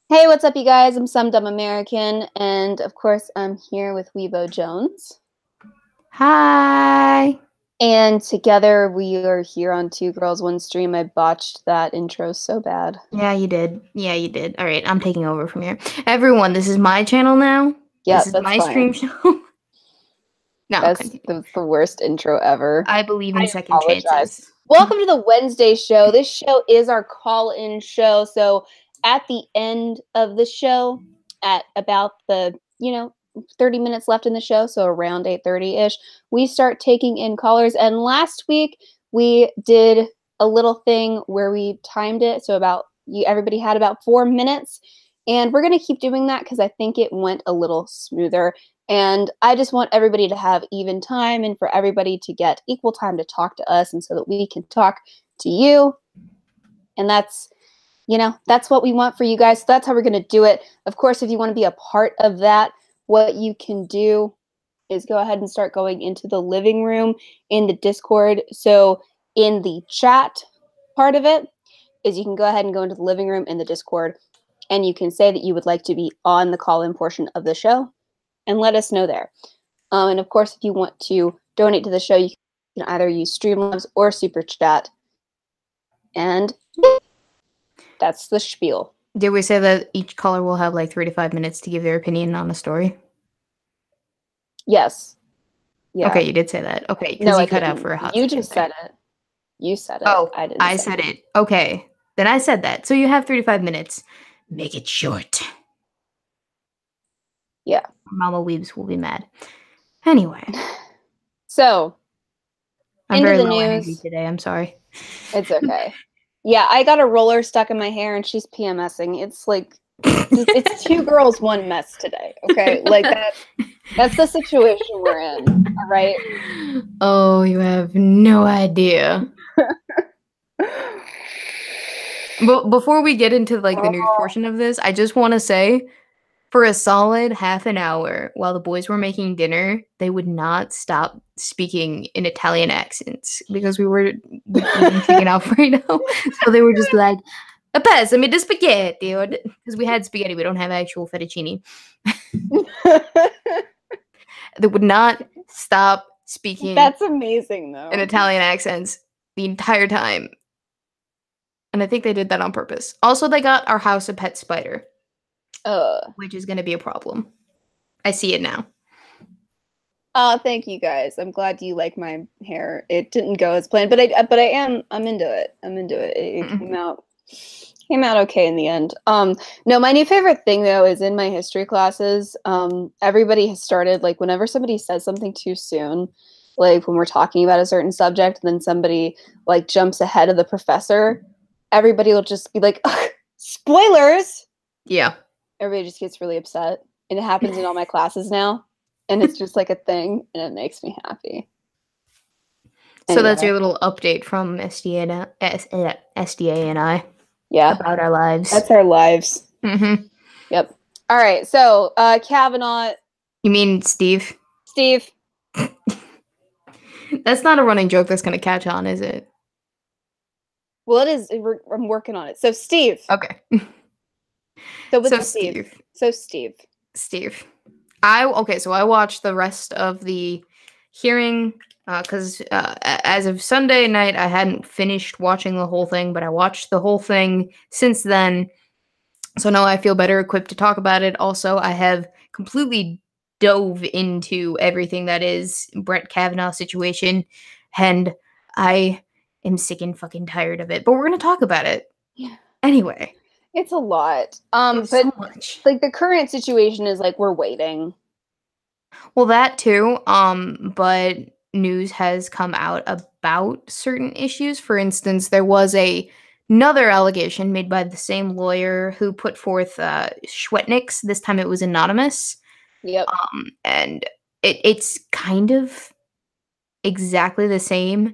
Hey, what's up, you guys? I'm Some Dumb American, and of course, I'm here with Weibo Jones. Hi. And together, we are here on Two Girls, One Stream. I botched that intro so bad. Yeah, you did. Yeah, you did. All right, I'm taking over from here. Everyone, this is my channel now. Yeah, This is that's my fine. stream show. No, That's continue. the worst intro ever. I believe in I second apologize. chances. Welcome to the Wednesday show. This show is our call-in show. So at the end of the show, at about the 30 minutes left in the show, so around 8:30 ish, we start taking in callers. And last week we did a little thing where we timed it, so everybody had about 4 minutes, and we're gonna keep doing that because I think it went a little smoother. And I just want everybody to have even time and for everybody to get equal time to talk to us and so that we can talk to you. And that's what we want for you guys. So that's how we're going to do it. Of course, if you want to be a part of that, what you can do is go ahead and start going into the living room in the Discord. So in the chat part of it is you can go ahead and go into the living room in the Discord and you can say that you would like to be on the call-in portion of the show and let us know there. And of course, if you want to donate to the show, you can either use Streamlabs or Super Chat. And that's the spiel. Did we say that each caller will have like 3 to 5 minutes to give their opinion on a story? Yes. Yeah. Okay, you did say that. Okay, because No, I you cut out didn't. for a hot You second just there. said it. You said it. Oh, I didn't I say said it. Okay, then I said that. So you have 3 to 5 minutes. Make it short. Yeah. Mama Weebs will be mad. Anyway. So, I'm into very the low energy news. today. I'm sorry. It's okay. Yeah, I got a roller stuck in my hair and she's PMSing. It's like it's two girls, one mess today. Okay? Like that's the situation we're in. All right. Oh, you have no idea. But before we get into like the news portion of this, I just want to say for a solid half an hour while the boys were making dinner, they would not stop speaking in Italian accents because we were eating chicken Alfredo. So they were just like, passami the spaghetti, because we had spaghetti, we don't have actual fettuccine. They would not stop speaking That's amazing, though. in Italian accents the entire time. And I think they did that on purpose. Also, they got our house a pet spider, which is going to be a problem. I see it now. Oh, thank you guys. I'm glad you like my hair. It didn't go as planned, but I'm into it. I'm into it. It came out okay in the end. No, my new favorite thing though is in my history classes, everybody has started like whenever somebody says something too soon, like when we're talking about a certain subject, and then somebody like jumps ahead of the professor, everybody will just be like, spoilers. Yeah. Everybody just gets really upset. And it happens in all my classes now. And it's just like a thing, and it makes me happy. So that's your little update from SDA and I. Yeah. About our lives. That's our lives. Mm-hmm. Yep. All right. So, Kavanaugh. You mean Steve? Steve. That's not a running joke that's going to catch on, is it? Well, it is. I'm working on it. So, Steve. Okay. So Steve. Steve. So I watched the rest of the hearing because as of Sunday night, I hadn't finished watching the whole thing, but I watched the whole thing since then. So now I feel better equipped to talk about it. Also, I have completely dove into everything that is Brett Kavanaugh's situation, and I am sick and fucking tired of it. But we're going to talk about it. Yeah. Anyway. It's a lot. It's but so much. Like the current situation is like we're waiting. Well, that too. But news has come out about certain issues. For instance, there was another allegation made by the same lawyer who put forth Schwetniks. This time it was anonymous. Yep. And it's kind of exactly the same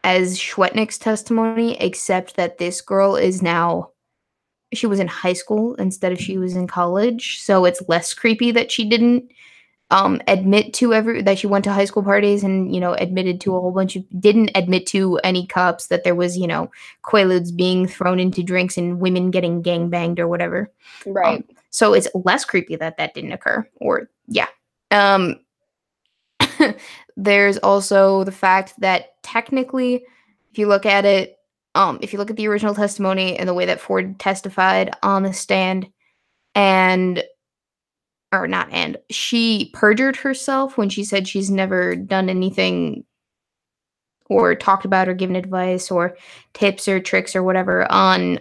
as Schwetnick's testimony, except that this girl is now, she was in high school instead of she was in college, so it's less creepy that she didn't admit to that she went to high school parties and, admitted to a whole bunch of, didn't admit to any cops that there was, Quaaludes being thrown into drinks and women getting gangbanged or whatever. Right. So it's less creepy that didn't occur, or yeah. There's also the fact that technically, if you look at it, if you look at the original testimony and the way that Ford testified on the stand, she perjured herself when she said she's never done anything or talked about or given advice or tips or tricks or whatever on,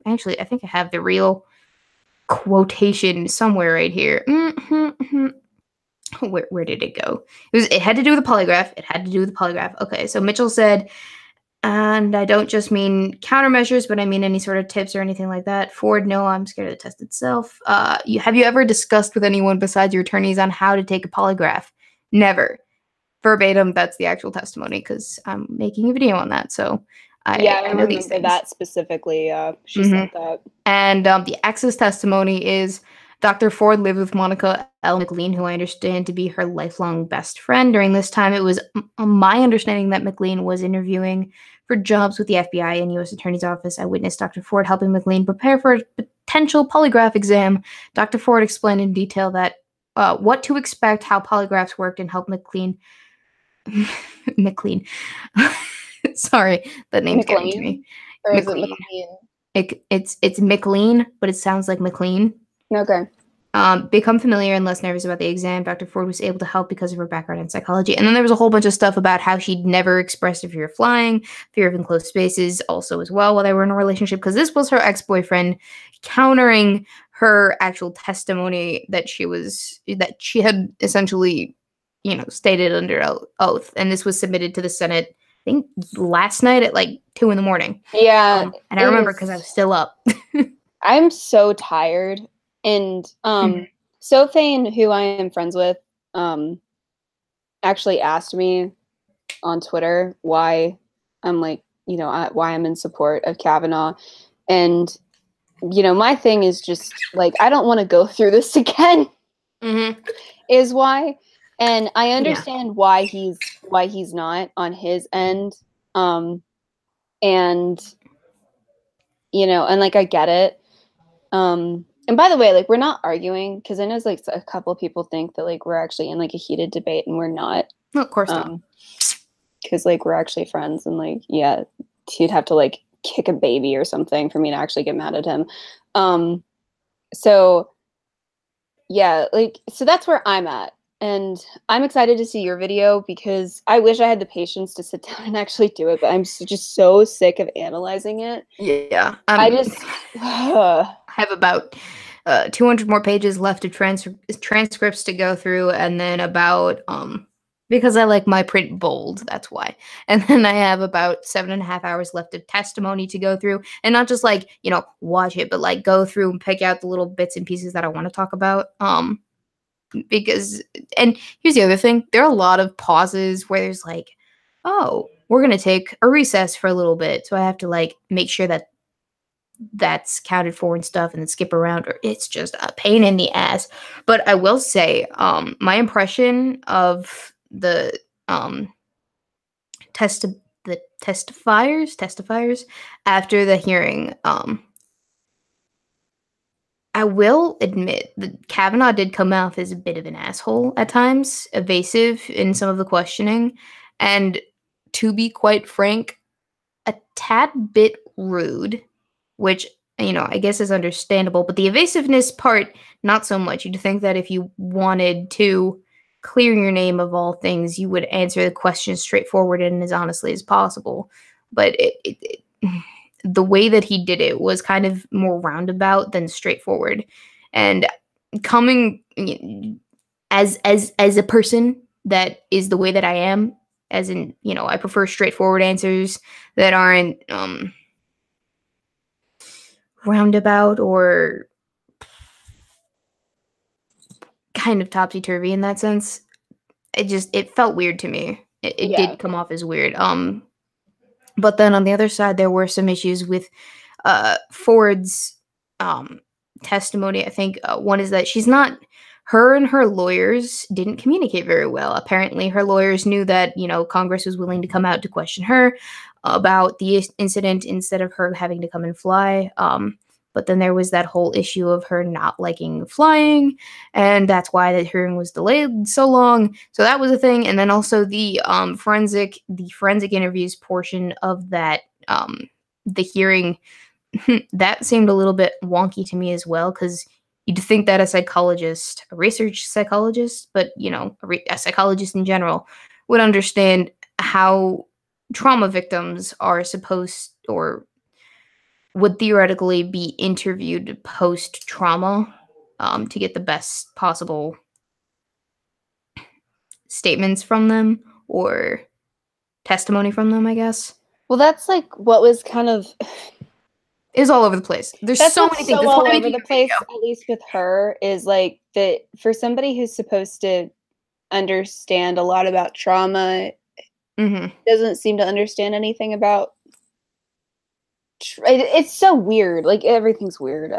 actually, I think I have the real quotation somewhere right here. Where did it go? It had to do with the polygraph. Okay, so Mitchell said, and I don't just mean countermeasures, but I mean any sort of tips or anything like that. Ford, no, I'm scared of the test itself. Have you ever discussed with anyone besides your attorneys on how to take a polygraph? Never. Verbatim, that's the actual testimony, because I'm making a video on that, so I know these things. That specifically. She said that. And the ex's testimony is Dr. Ford lived with Monica L. McLean, who I understand to be her lifelong best friend. During this time, it was my understanding that McLean was interviewing for jobs with the FBI and U.S. Attorney's Office. I witnessed Dr. Ford helping McLean prepare for a potential polygraph exam. Dr. Ford explained in detail that what to expect, how polygraphs worked, and helped McLean. Sorry, that name's getting to me. Or is it McLean? It's McLean, but it sounds like McLean. Okay. Become familiar and less nervous about the exam. Dr. Ford was able to help because of her background in psychology. And then there was a whole bunch of stuff about how she'd never expressed a fear of flying, fear of enclosed spaces also as well while they were in a relationship, because this was her ex-boyfriend countering her actual testimony that she had essentially, stated under oath. And this was submitted to the Senate, I think last night at like 2 a.m. Yeah. And I remember because I was still up. I'm so tired. And Sophane, who I am friends with, actually asked me on Twitter why I'm like, why I'm in support of Kavanaugh. And, my thing is just like, I don't want to go through this again, is why. And I understand why he's not on his end. And, and like, I get it. And by the way, like, we're not arguing, because I know like a couple of people think that like we're actually in like a heated debate, and we're not. No, of course not. Because like we're actually friends, and like, yeah, he'd have to like kick a baby or something for me to actually get mad at him. So yeah, like, so that's where I'm at. And I'm excited to see your video, because I wish I had the patience to sit down and actually do it, but I'm just so sick of analyzing it. Yeah. I just have about 200 more pages left of transcripts to go through, and then about because I like my print bold, that's why. And then I have about 7.5 hours left of testimony to go through, and not just like, watch it, but like go through and pick out the little bits and pieces that I want to talk about. Because, and here's the other thing, there are a lot of pauses where there's like, oh, we're gonna take a recess for a little bit, so I have to like make sure that that's counted for and stuff, and then skip around, or it's just a pain in the ass. But I will say, my impression of the testifiers after the hearing, I will admit that Kavanaugh did come off as a bit of an asshole at times, evasive in some of the questioning, and to be quite frank, a tad bit rude, which, I guess is understandable, but the evasiveness part, not so much. You'd think that if you wanted to clear your name of all things, you would answer the question straightforward and as honestly as possible. But the way that he did it was kind of more roundabout than straightforward. And coming as a person that is the way that I am, as in, I prefer straightforward answers that aren't roundabout or kind of topsy-turvy in that sense. It felt weird to me. It did come off as weird. But then on the other side, there were some issues with Ford's testimony. I think one is that she's not her and her lawyers didn't communicate very well. Apparently, her lawyers knew that, Congress was willing to come out to question her about the incident instead of her having to come and fly. But then there was that whole issue of her not liking flying, and that's why the hearing was delayed so long. So that was a thing. And then also the forensic interviews portion of that the hearing that seemed a little bit wonky to me as well, because you'd think that a research psychologist, but a psychologist in general would understand how trauma victims are supposed or would theoretically be interviewed post trauma to get the best possible statements from them or testimony from them, I guess. Well, that's like what was kind of is all over the place. There's that's so many things. So all over the place, at least with her, is like that for somebody who's supposed to understand a lot about trauma, doesn't seem to understand anything about. It's so weird. Like everything's weird.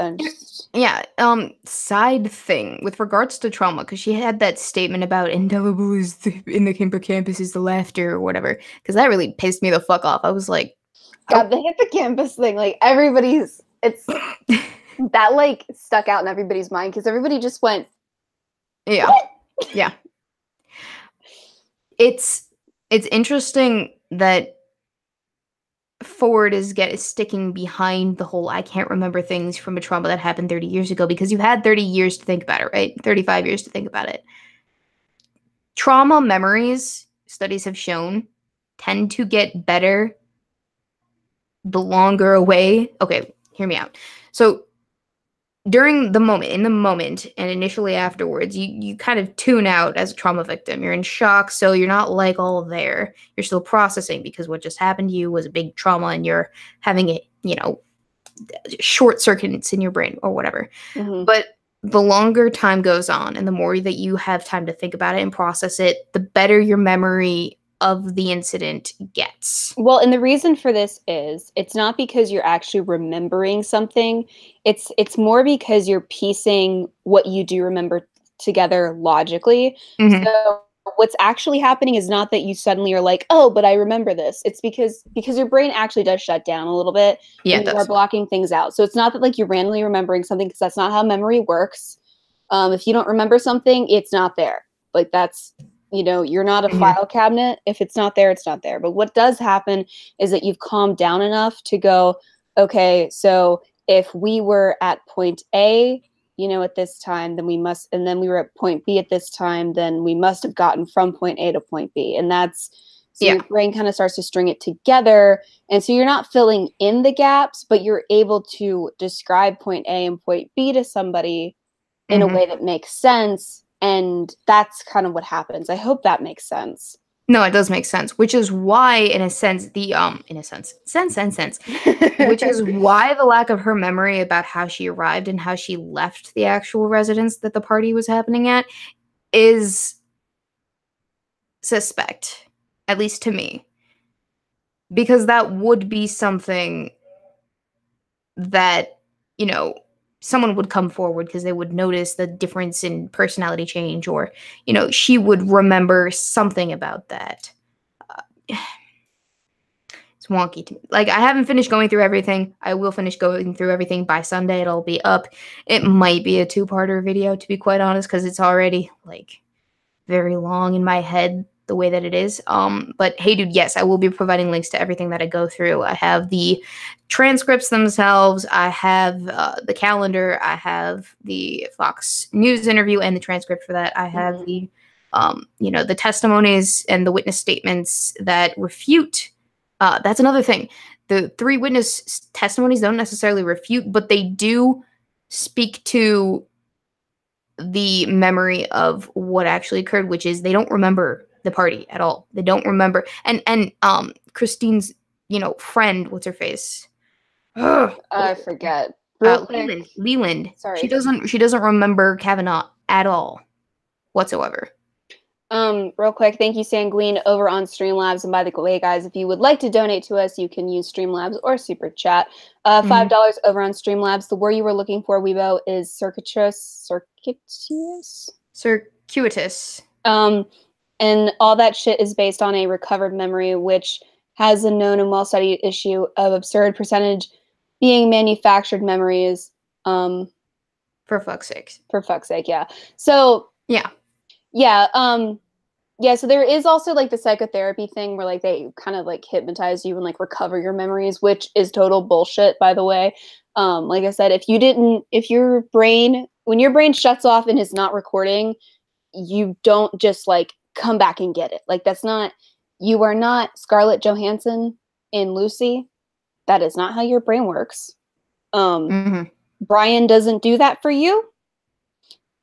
Yeah. Side thing with regards to trauma, because she had that statement about indelible is in the hippocampus is the laughter or whatever. Because that really pissed me the fuck off. I was like, God, the hippocampus thing. Like it's that like stuck out in everybody's mind because everybody just went. Yeah. What? Yeah. It's interesting that Ford is sticking behind the whole I can't remember things from a trauma that happened 30 years ago, because you've had 30 years to think about it, right? 35 years to think about it. Trauma memories, studies have shown, tend to get better the longer away. Okay, hear me out. So in the moment, and initially afterwards, you kind of tune out as a trauma victim. You're in shock, so you're not like all there. You're still processing because what just happened to you was a big trauma, and you're having it, short circuits in your brain or whatever. But the longer time goes on, and the more that you have time to think about it and process it, the better your memory of the incident gets. Well, and the reason for this is it's not because you're actually remembering something. It's more because you're piecing what you do remember together logically. So what's actually happening is not that you suddenly are like, oh, but I remember this. It's because your brain actually does shut down a little bit. Yeah, and you are blocking things out. So it's not that like you're randomly remembering something, because that's not how memory works. If you don't remember something, it's not there. Like that's you're not a file cabinet. If it's not there, it's not there. But what does happen is that you've calmed down enough to go, okay, so if we were at point A, at this time, then we must, and then we were at point B at this time, then we must have gotten from point A to point B. And that's, so your brain kind of starts to string it together. And so you're not filling in the gaps, but you're able to describe point A and point B to somebody in a way that makes sense. And that's kind of what happens. I hope that makes sense. No, it does make sense, which is why, in a sense, which is why the lack of her memory about how she arrived and how she left the actual residence that the party was happening at is suspect, at least to me. Because that would be something that, someone would come forward because they would notice the difference in personality change, or, she would remember something about that. It's wonky to me. Like, I haven't finished going through everything. I will finish going through everything by Sunday. It'll be up. It might be a 2-parter video, to be quite honest, because it's already, like, very long in my head the way that it is. But hey, dude, yes, I will be providing links to everything that I go through. I have the transcripts themselves. I have the calendar. I have the Fox News interview and the transcript for that. I have the, the testimonies and the witness statements that refute. That's another thing. The 3 witness testimonies don't necessarily refute, but they do speak to the memory of what actually occurred, which is they don't remember the party at all. They don't remember. And Christine's, friend, what's her face? I forget. Leland. Sorry. She doesn't remember Kavanaugh at all whatsoever. Real quick, thank you, Sanguine, over on Streamlabs. And by the way, guys, if you would like to donate to us, you can use Streamlabs or Super Chat. $5 over on Streamlabs. The word you were looking for, Weibo, is circuitous. Circuitous. And all that shit is based on a recovered memory, which has a known and well-studied issue of absurd percentage being manufactured memories. For fuck's sake. For fuck's sake, yeah. So yeah. Yeah, so there is also like the psychotherapy thing where like they kind of like hypnotize you and like recover your memories, which is total bullshit, by the way. Like I said, if your brain, when your brain shuts off and is not recording, you don't just like come back and get it. Like you are not Scarlett Johansson in Lucy. That is not how your brain works. Brian doesn't do that for you.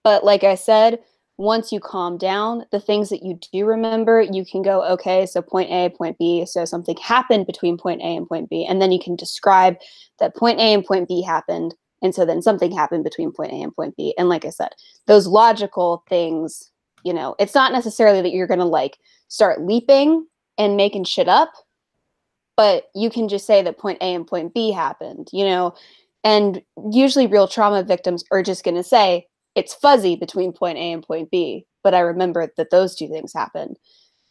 But like I said, once you calm down, the things that you do remember, you can go, okay, so point A, point B. So something happened between point A and point B. And then you can describe that point A and point B happened. And so then something happened between point A and point B. And like I said, those logical things, it's not necessarily that you're going to like start leaping and making shit up, but you can just say that point A and point B happened, and usually real trauma victims are just going to say, it's fuzzy between point A and point B, but I remember that those two things happened.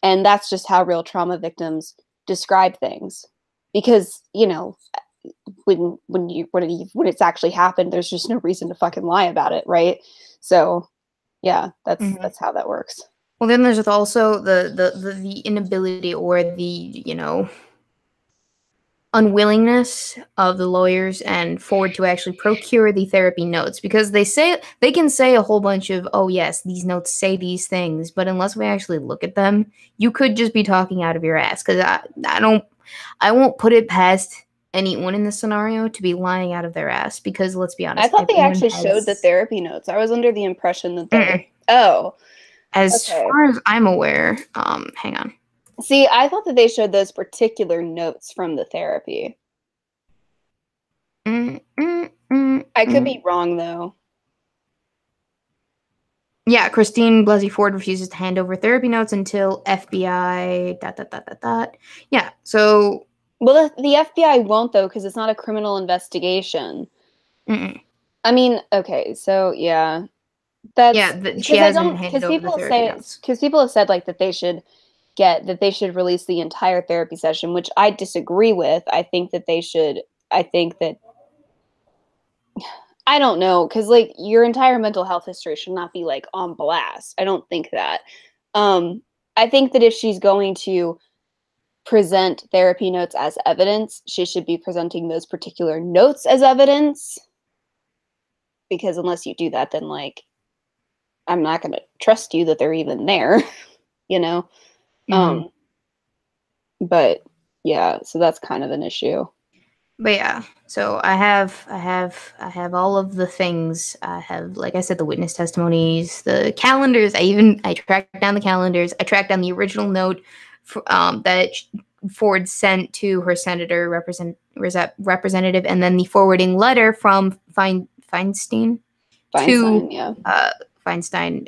And that's just how real trauma victims describe things. Because, when it's actually happened, there's just no reason to fucking lie about it, right? So, yeah, that's how that works. Well, then there's also the inability or the, unwillingness of the lawyers and Ford to actually procure the therapy notes, because they can say a whole bunch of, oh yes, these notes say these things, but unless we actually look at them, you could just be talking out of your ass. Because I won't put it past anyone in this scenario to be lying out of their ass, because let's be honest, I thought they actually showed the therapy notes. I was under the impression that they as far as I'm aware, hang on. See, I thought that they showed those particular notes from the therapy. I could be wrong, though. Yeah, Christine Blasey Ford refuses to hand over therapy notes until FBI... ... Yeah, so... Well, the FBI won't, though, because it's not a criminal investigation. I mean, okay, so, yeah. She hasn't handed over the therapy notes. Because people have said, like, that they should release the entire therapy session, which I disagree with. I think that I don't know, because like your entire mental health history should not be like on blast. I don't think that. I think that if she's going to present therapy notes as evidence, she should be presenting those particular notes as evidence. Because unless you do that, then like I'm not going to trust you that they're even there, But yeah, so that's kind of an issue. But yeah, so I have all of the things. I have, like I said, the witness testimonies, the calendars. I tracked down the calendars. I tracked down the original note that Ford sent to her senator representative, and then the forwarding letter from Feinstein to Feinstein.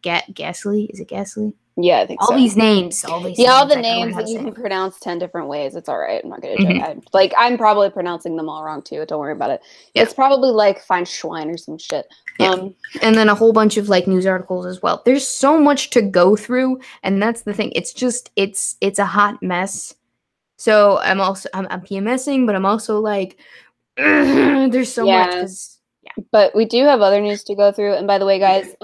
Gasly, is it Gasly? Yeah, I think all so. These names, all these all the names that you can pronounce 10 different ways. It's all right. I'm not going to joke. I'm probably pronouncing them all wrong too. Don't worry about it. Yeah. It's probably like Feinschwein or some shit. Yeah. And then a whole bunch of like news articles as well. There's so much to go through, and that's the thing. It's just it's a hot mess. So I'm PMSing, but I'm also like there's so much because. But we do have other news to go through. And by the way, guys,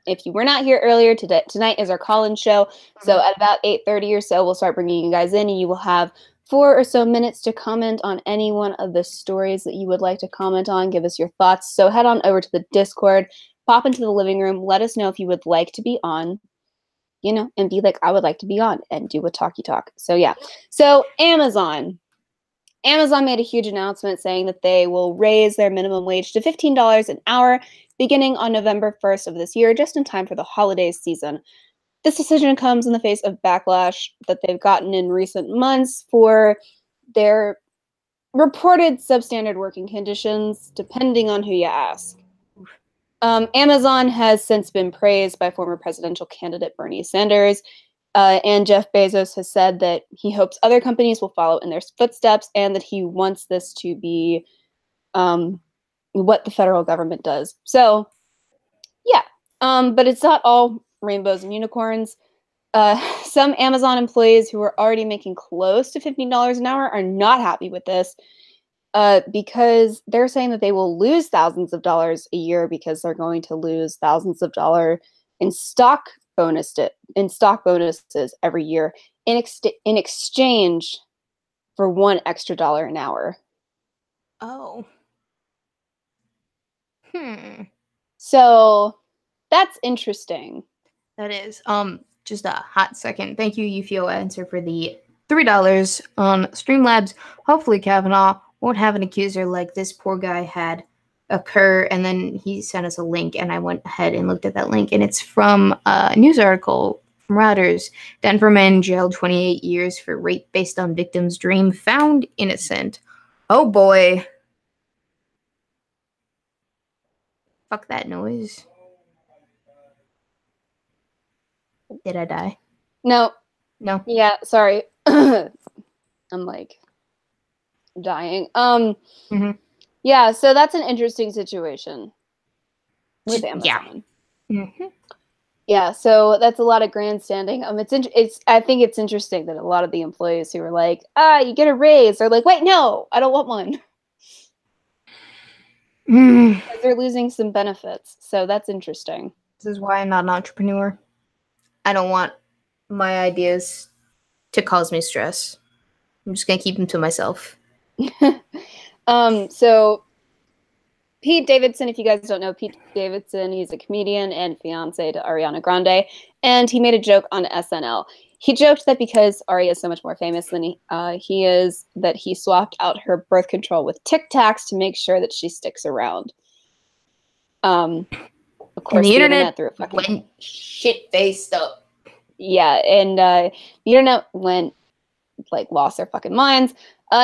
if you were not here earlier, tonight is our call-in show. So at about 8:30 or so, we'll start bringing you guys in, and you will have 4 or so minutes to comment on any one of the stories that you would like to comment on. Give us your thoughts. So head on over to the Discord, pop into the living room. Let us know if you would like to be on, and be like, I would like to be on, and do a talkie talk. So yeah. So Amazon made a huge announcement saying that they will raise their minimum wage to $15 an hour beginning on November 1st of this year, just in time for the holiday season. This decision comes in the face of backlash that they've gotten in recent months for their reported substandard working conditions, depending on who you ask. Amazon has since been praised by former presidential candidate Bernie Sanders. And Jeff Bezos has said that he hopes other companies will follow in their footsteps and that he wants this to be what the federal government does. So, yeah. But it's not all rainbows and unicorns. Some Amazon employees who are already making close to $15 an hour are not happy with this because they're saying that they will lose thousands of dollars a year because they're going to lose thousands of dollars in stock bonuses every year in exchange for $1 extra an hour. Oh. So that's interesting. That is. Just a hot second. Thank you, Yufio Answer, for the $3 on Streamlabs. Hopefully Kavanaugh won't have an accuser like this poor guy had occur. And then he sent us a link, and I went ahead and looked at that link, and it's from a news article from Reuters. Denver man jailed 28 years for rape based on victim's dream, found innocent. Oh boy. Fuck that noise. Did I die? No. No. Yeah, sorry. I'm like dying. Yeah, so that's an interesting situation with Amazon. Yeah. Yeah, so that's a lot of grandstanding. I think it's interesting that a lot of the employees who are like, you get a raise, they're like, wait, no, I don't want one. Because they're losing some benefits. So that's interesting. This is why I'm not an entrepreneur. I don't want my ideas to cause me stress. I'm just gonna keep them to myself. So Pete Davidson, if you guys don't know Pete Davidson, he's a comedian and fiance to Ariana Grande, and he made a joke on SNL. He joked that because Ari is so much more famous than he is, that he swapped out her birth control with Tic Tacs to make sure that she sticks around. Of course, and the internet went shit-faced up. Yeah, and the internet went, like, lost their fucking minds.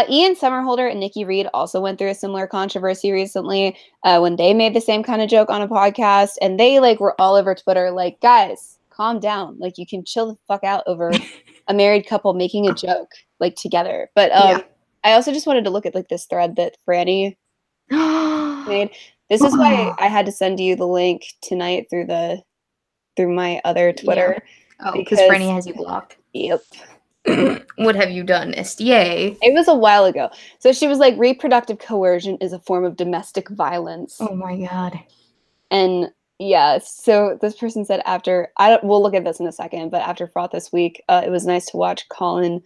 Ian Somerhalder and Nikki Reed also went through a similar controversy recently when they made the same kind of joke on a podcast, and they, like, were all over Twitter like, guys, calm down. Like, you can chill the fuck out over a married couple making a joke, like, together. But I also just wanted to look at, like, this thread that Franny made. This is why I had to send you the link tonight through my other Twitter. Yeah. Oh, because Franny has you blocked. Yep. What have you done, SDA? It was a while ago. So she was like, reproductive coercion is a form of domestic violence. Oh my God. And yeah, so this person said we'll look at this in a second, but after Fraught this week, it was nice to watch Colin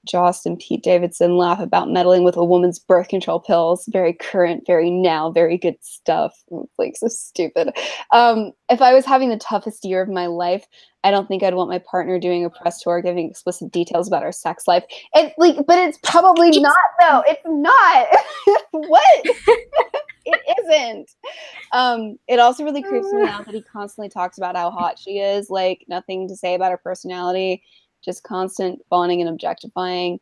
Jost and Pete Davidson laugh about meddling with a woman's birth control pills. Very current, very now, very good stuff. Like, so stupid. If I was having the toughest year of my life, I don't think I'd want my partner doing a press tour giving explicit details about our sex life. But it's probably not, though. It's not. What? It isn't. It also really creeps me out that he constantly talks about how hot she is, like nothing to say about her personality, just constant fawning and objectifying.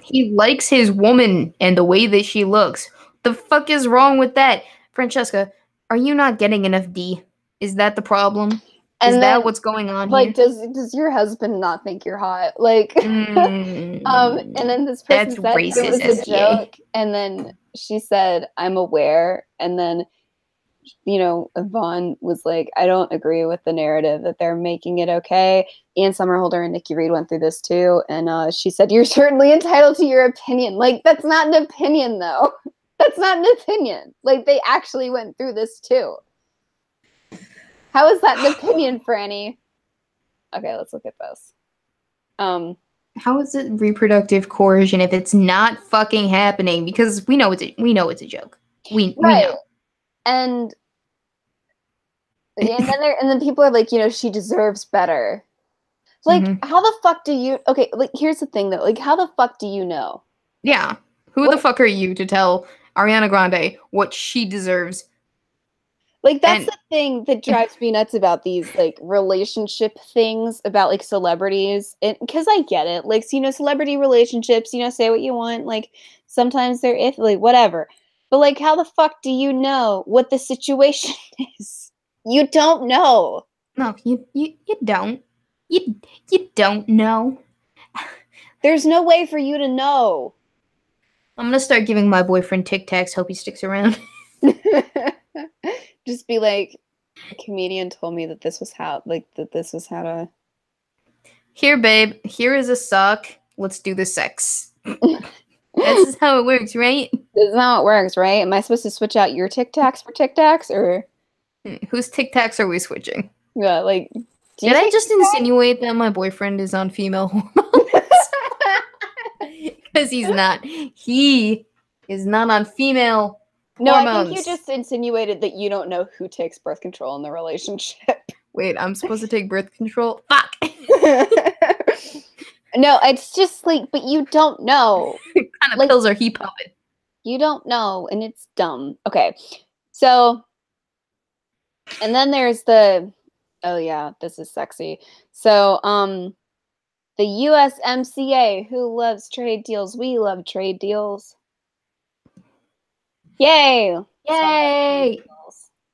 He likes his woman and the way that she looks. The fuck is wrong with that? Francesca, are you not getting enough D? Is that the problem? Is that what's going on here? Like, does your husband not think you're hot? Like, and then this person said racist, it was a joke, and then she said, "I'm aware," and then, Yvonne was like, "I don't agree with the narrative that they're making it okay." Ian Somerhalder and Nikki Reed went through this too, and she said, "You're certainly entitled to your opinion." Like, that's not an opinion, though. That's not an opinion. Like, they actually went through this too. How is that an opinion, Franny? Okay, let's look at this. How is it reproductive coercion if it's not fucking happening? Because we know it's a joke. We know. And then people are like, she deserves better. Like, how the fuck do you? Okay, like, here's the thing though. Like, how the fuck do you know? Yeah, who the fuck are you to tell Ariana Grande what she deserves? Like, that's the thing that drives me nuts about these, like, relationship things about, like, celebrities. Because I get it. Like, celebrity relationships, say what you want. Like, sometimes they're like, whatever. But like, how the fuck do you know what the situation is? You don't know. No, you don't. You don't know. There's no way for you to know. I'm gonna start giving my boyfriend Tic Tacs. Hope he sticks around. Just be like, a comedian told me that this was how, like, that this was how to. Here, babe. Here is a sock. Let's do the sex. This is how it works, right? This is how it works, right? Am I supposed to switch out your Tic Tacs for Tic Tacs, or Whose Tic Tacs are we switching? yeah, like? Did I just insinuate that my boyfriend is on female hormones? Because he's not. He is not on female No, hormones. I think you just insinuated that you don't know who takes birth control in the relationship. Wait, I'm supposed to take birth control? Fuck! No, it's just like, but you don't know. What kind of like, pills are he popping? You don't know, and it's dumb. Okay, so, and then there's the, oh yeah, this is sexy. So, the USMCA, who loves trade deals? We love trade deals. Yay! Yay!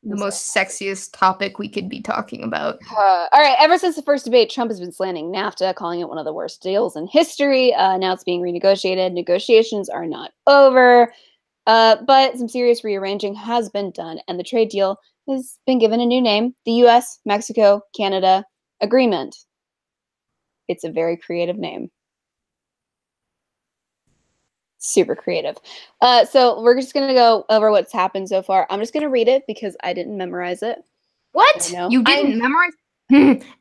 The most sexiest topic we could be talking about. All right, ever since the first debate, Trump has been slandering NAFTA, calling it one of the worst deals in history. Now it's being renegotiated. Negotiations are not over, but some serious rearranging has been done, and the trade deal has been given a new name, the US-Mexico-Canada Agreement. It's a very creative name. Super creative. So we're just going to go over what's happened so far. I'm just going to read it because I didn't memorize it. What? You didn't memorize?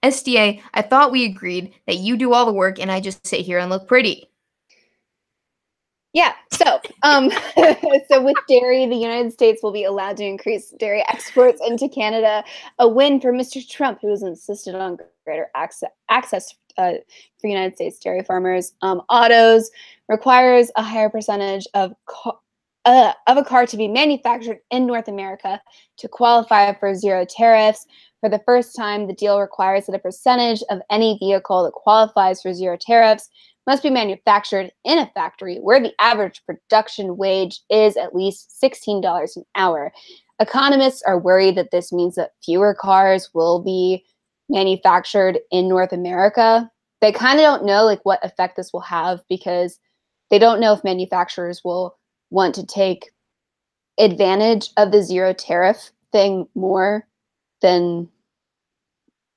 SDA, I thought we agreed that you do all the work and I just sit here and look pretty. Yeah. So, so with dairy, the United States will be allowed to increase dairy exports into Canada. A win for Mr. Trump, who has insisted on greater access for United States dairy farmers. Autos requires a higher percentage of a car to be manufactured in North America to qualify for zero tariffs. For the first time, the deal requires that a percentage of any vehicle that qualifies for zero tariffs must be manufactured in a factory where the average production wage is at least $16 an hour. Economists are worried that this means that fewer cars will be manufactured in North America. They kind of don't know like what effect this will have because they don't know if manufacturers will want to take advantage of the zero tariff thing more than,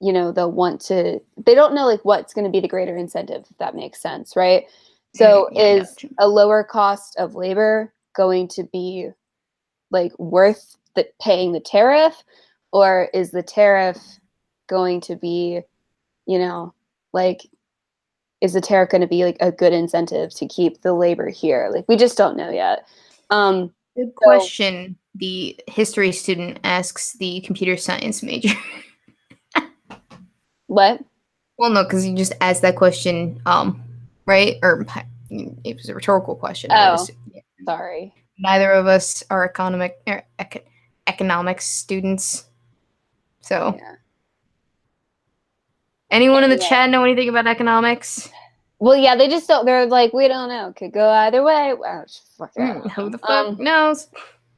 you know, they'll want to. They don't know like what's going to be the greater incentive, if that makes sense, right? So is a lower cost of labor going to be like worth paying the tariff, or is the tariff going to be, you know, like, is the tariff going to be like a good incentive to keep the labor here? Like, we just don't know yet. Good question. The history student asks the computer science major. What? Well, no, because you just asked that question, right? Or it was a rhetorical question. Oh, sorry. Neither of us are economics students. So, yeah. Anyone in the chat know anything about economics? Well, yeah, they just don't. They're like, we don't know. Could go either way. Well, fuck that. Who the fuck knows?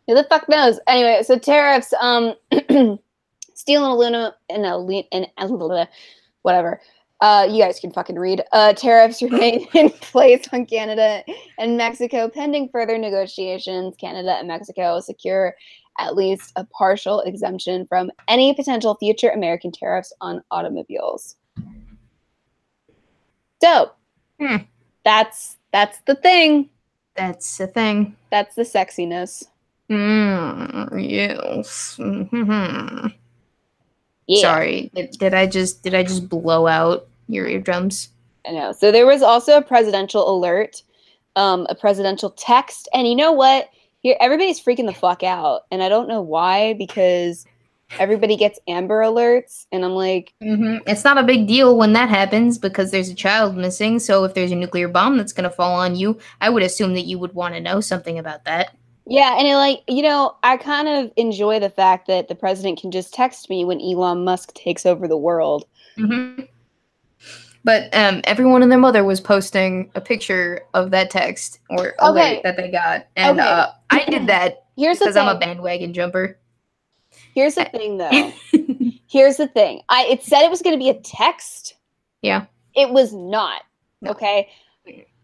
Who the fuck knows? Anyway, so tariffs, steel and aluminum and whatever. You guys can fucking read. Tariffs remain in place on Canada and Mexico pending further negotiations. Canada and Mexico secure at least a partial exemption from any potential future American tariffs on automobiles. So, that's the thing. That's the thing. That's the sexiness. Yes. Yeah. Sorry. Did I just blow out your eardrums? I know. So there was also a presidential alert, a presidential text, and you know what? Here, everybody's freaking the fuck out, and I don't know why, because everybody gets Amber Alerts, and I'm like, it's not a big deal when that happens because there's a child missing. So if there's a nuclear bomb that's gonna fall on you, I would assume that you would want to know something about that. Yeah, and I kind of enjoy the fact that the president can just text me when Elon Musk takes over the world. But everyone and their mother was posting a picture of that text or alert that they got, and I did that because I'm a bandwagon jumper. Here's the thing, though. Here's the thing. It said it was going to be a text. Yeah. It was not. No. Okay.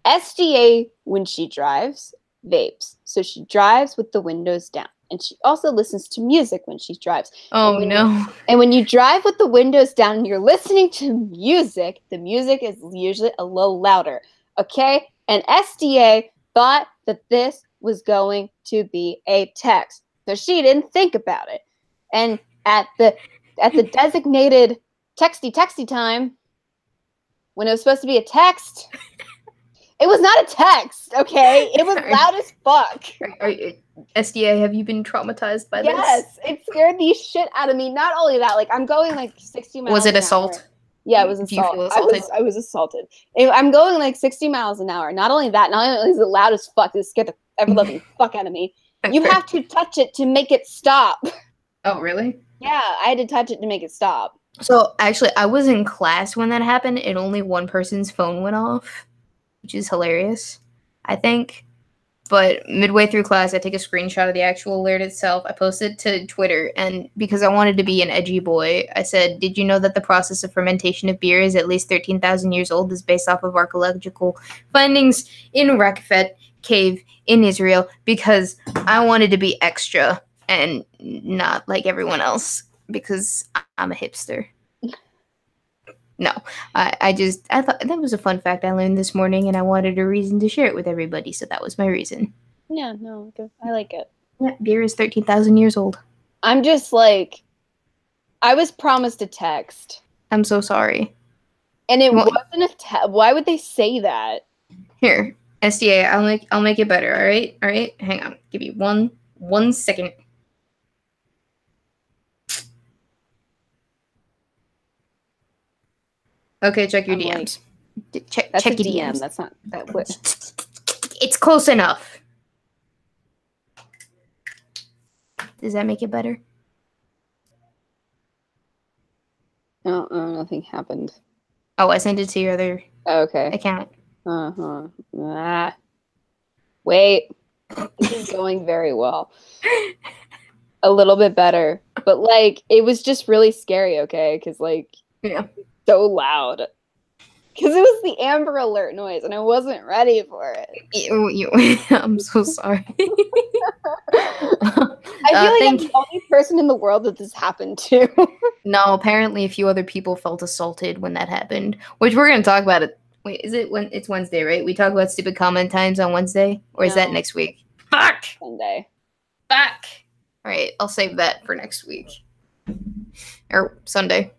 SDA, when she drives, vapes. So she drives with the windows down. And she also listens to music when she drives. Oh, no. And when you drive with the windows down and you're listening to music, the music is usually a little louder. Okay? And SDA thought that this was going to be a text. So she didn't think about it. And at the designated texty time, when it was supposed to be a text, it was not a text, okay? It was loud as fuck. SDA, have you been traumatized by this? Yes, it scared the shit out of me. Not only that, like, I'm going like 60 miles. Was it assault? Yeah, it was assault. Do you feel assaulted? I was assaulted. I'm going like 60 miles an hour. Not only that, not only is it loud as fuck, it scared the ever-loving fuck out of me. You have to touch it to make it stop. Oh, really? Yeah, I had to touch it to make it stop. So, actually, I was in class when that happened, and only one person's phone went off, which is hilarious, I think. But midway through class, I take a screenshot of the actual alert itself. I posted it to Twitter, and because I wanted to be an edgy boy, I said, "Did you know that the process of fermentation of beer is at least 13,000 years old? Is based off of archaeological findings in Eradicates cave in Israel?" Because I wanted to be extra and not like everyone else, because I'm a hipster. No, I thought that was a fun fact I learned this morning, and I wanted a reason to share it with everybody, so that was my reason. Yeah, no, I like it. Yeah, beer is 13,000 years old. I'm just like, I was promised a text. I'm so sorry. And it wasn't a text. Why would they say that? Here, SDA, I'll make it better, all right? Hang on. Give me one second. Okay, check your DMs. Check your DMs. That's not that. It's close enough. Does that make it better? No, nothing happened. Oh, I sent it to your other account. Wait, this is going very well. A little bit better, but like it was just really scary. Okay, because like so loud. Because it was the Amber Alert noise, and I wasn't ready for it. I'm so sorry. I feel like I'm the only person in the world that this happened to. No, apparently a few other people felt assaulted when that happened, which we're going to talk about it. Wait, is it when it's Wednesday, right? We talk about stupid comment times on Wednesday? Or is that next week? Fuck! Sunday. Fuck! All right, I'll save that for next week. Or Sunday.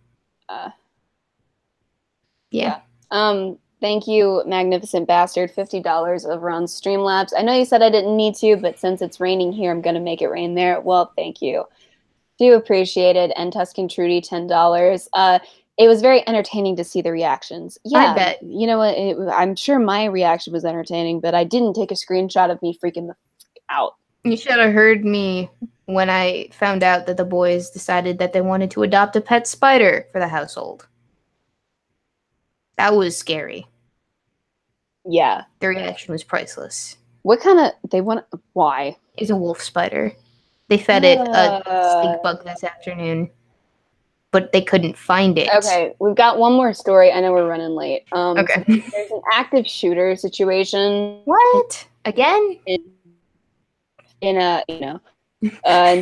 Yeah. Thank you, Magnificent Bastard. $50 over on Streamlabs. I know you said I didn't need to, but since it's raining here, I'm going to make it rain there. Well, thank you. Do appreciate it. And Tuscan Trudy, $10. It was very entertaining to see the reactions. Yeah, I bet. You know what? I'm sure my reaction was entertaining, but I didn't take a screenshot of me freaking the out. You should have heard me when I found out that the boys decided that they wanted to adopt a pet spider for the household. That was scary. Yeah. Their reaction was priceless. What kind of... Why? It's a wolf spider. They fed it a stink bug this afternoon, but they couldn't find it. Okay, we've got one more story. I know we're running late. Okay. There's an active shooter situation. What? Again? In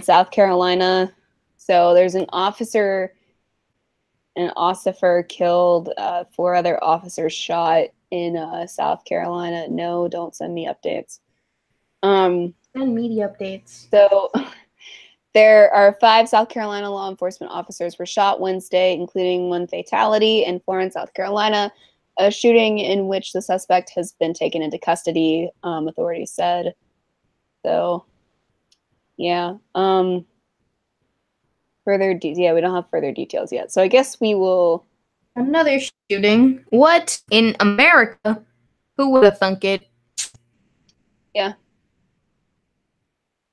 South Carolina. So there's an officer killed, 4 other officers shot in South Carolina. No, don't send me updates. Send media updates. So there are 5 South Carolina law enforcement officers were shot Wednesday, including 1 fatality in Florence, South Carolina, a shooting in which the suspect has been taken into custody, authorities said. So, yeah. We don't have further details yet. So I guess we will... Another shooting. What? In America? Who would have thunk it? Yeah.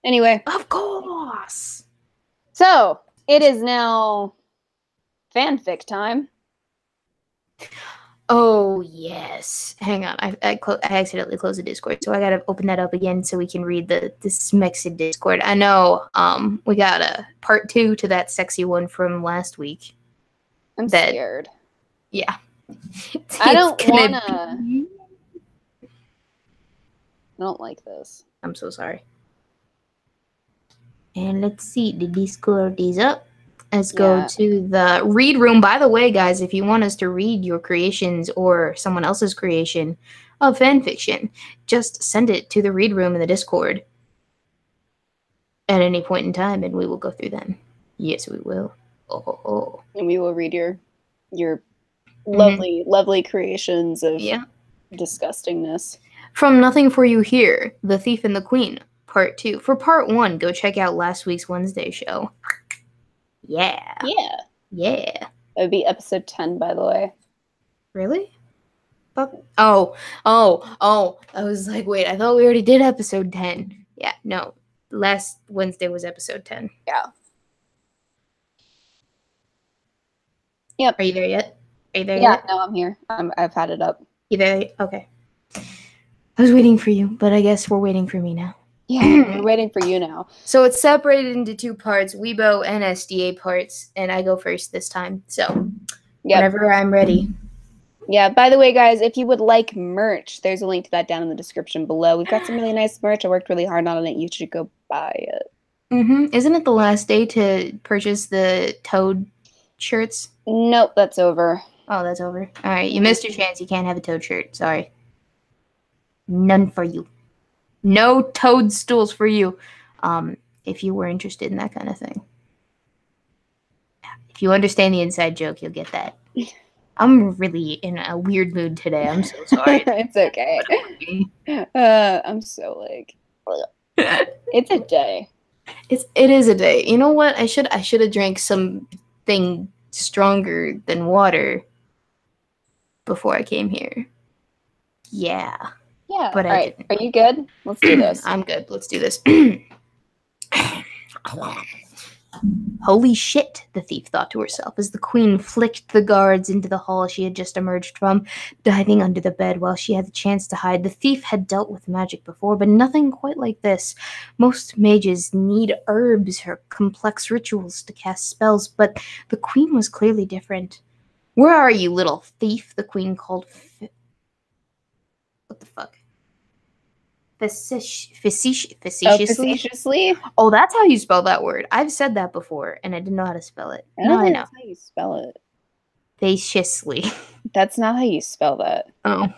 Anyway. Of course. So, it is now fanfic time. Oh, yes. Hang on. I accidentally closed the Discord, so I gotta open that up again so we can read this Mexid Discord. I know we got a part 2 to that sexy one from last week. I'm scared. Yeah. I don't like this. I'm so sorry. And let's see. The Discord is up. Let's go to the read room. By the way, guys, if you want us to read your creations or someone else's creation of fan fiction, just send it to the read room in the Discord at any point in time, and we will go through them. Yes, we will. Oh. And we will read your lovely, lovely creations of disgustingness. From Nothing For You Here, The Thief and the Queen, Part 2. For Part 1, go check out last week's Wednesday show. Yeah. That would be episode 10, by the way. Really? Oh. I was like, wait, I thought we already did episode 10. Yeah, no. Last Wednesday was episode 10. Yeah. Yep. Are you there yet? Yeah, no, I'm here. I've had it up. You there? Okay. I was waiting for you, but I guess we're waiting for me now. Yeah, we're waiting for you now. So it's separated into 2 parts, Weibo and SDA parts, and I go first this time. So whenever I'm ready. Yeah, by the way, guys, if you would like merch, there's a link to that down in the description below. We've got some really nice merch. I worked really hard on it. You should go buy it. Isn't it the last day to purchase the Toad shirts? Nope, that's over. Oh, that's over. All right, you missed your chance. You can't have a Toad shirt. Sorry. None for you. No toadstools for you. If you were interested in that kind of thing. If you understand the inside joke, you'll get that. I'm really in a weird mood today. I'm so sorry. It's okay. I'm so like, it's a day. It is a day. You know what? I should have drank something stronger than water before I came here. Yeah. Yeah. But all right. Are you good? Let's do this. I'm good. Let's do this. Holy shit, the thief thought to herself as the queen flicked the guards into the hall she had just emerged from, diving under the bed while she had the chance to hide. The thief had dealt with magic before, but nothing quite like this. Most mages need herbs or complex rituals to cast spells, but the queen was clearly different. Where are you, little thief? The queen called. What the fuck? Facetiously? Oh, that's how you spell that word. I've said that before, and I didn't know how to spell it. Now I know. That's how you spell it. Facetiously. That's not how you spell that. Oh. Oops.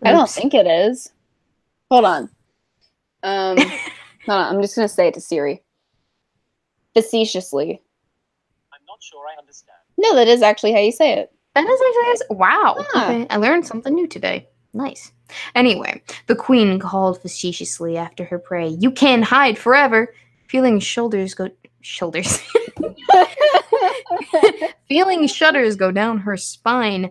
I don't think it is. Hold on. Hold on. I'm just going to say it to Siri. Facetiously. I'm not sure I understand. No, that is actually how you say it. That is actually wow. Okay. I learned something new today. Nice. Anyway, the queen called facetiously after her prey. You can't hide forever. Feeling shudders go down her spine.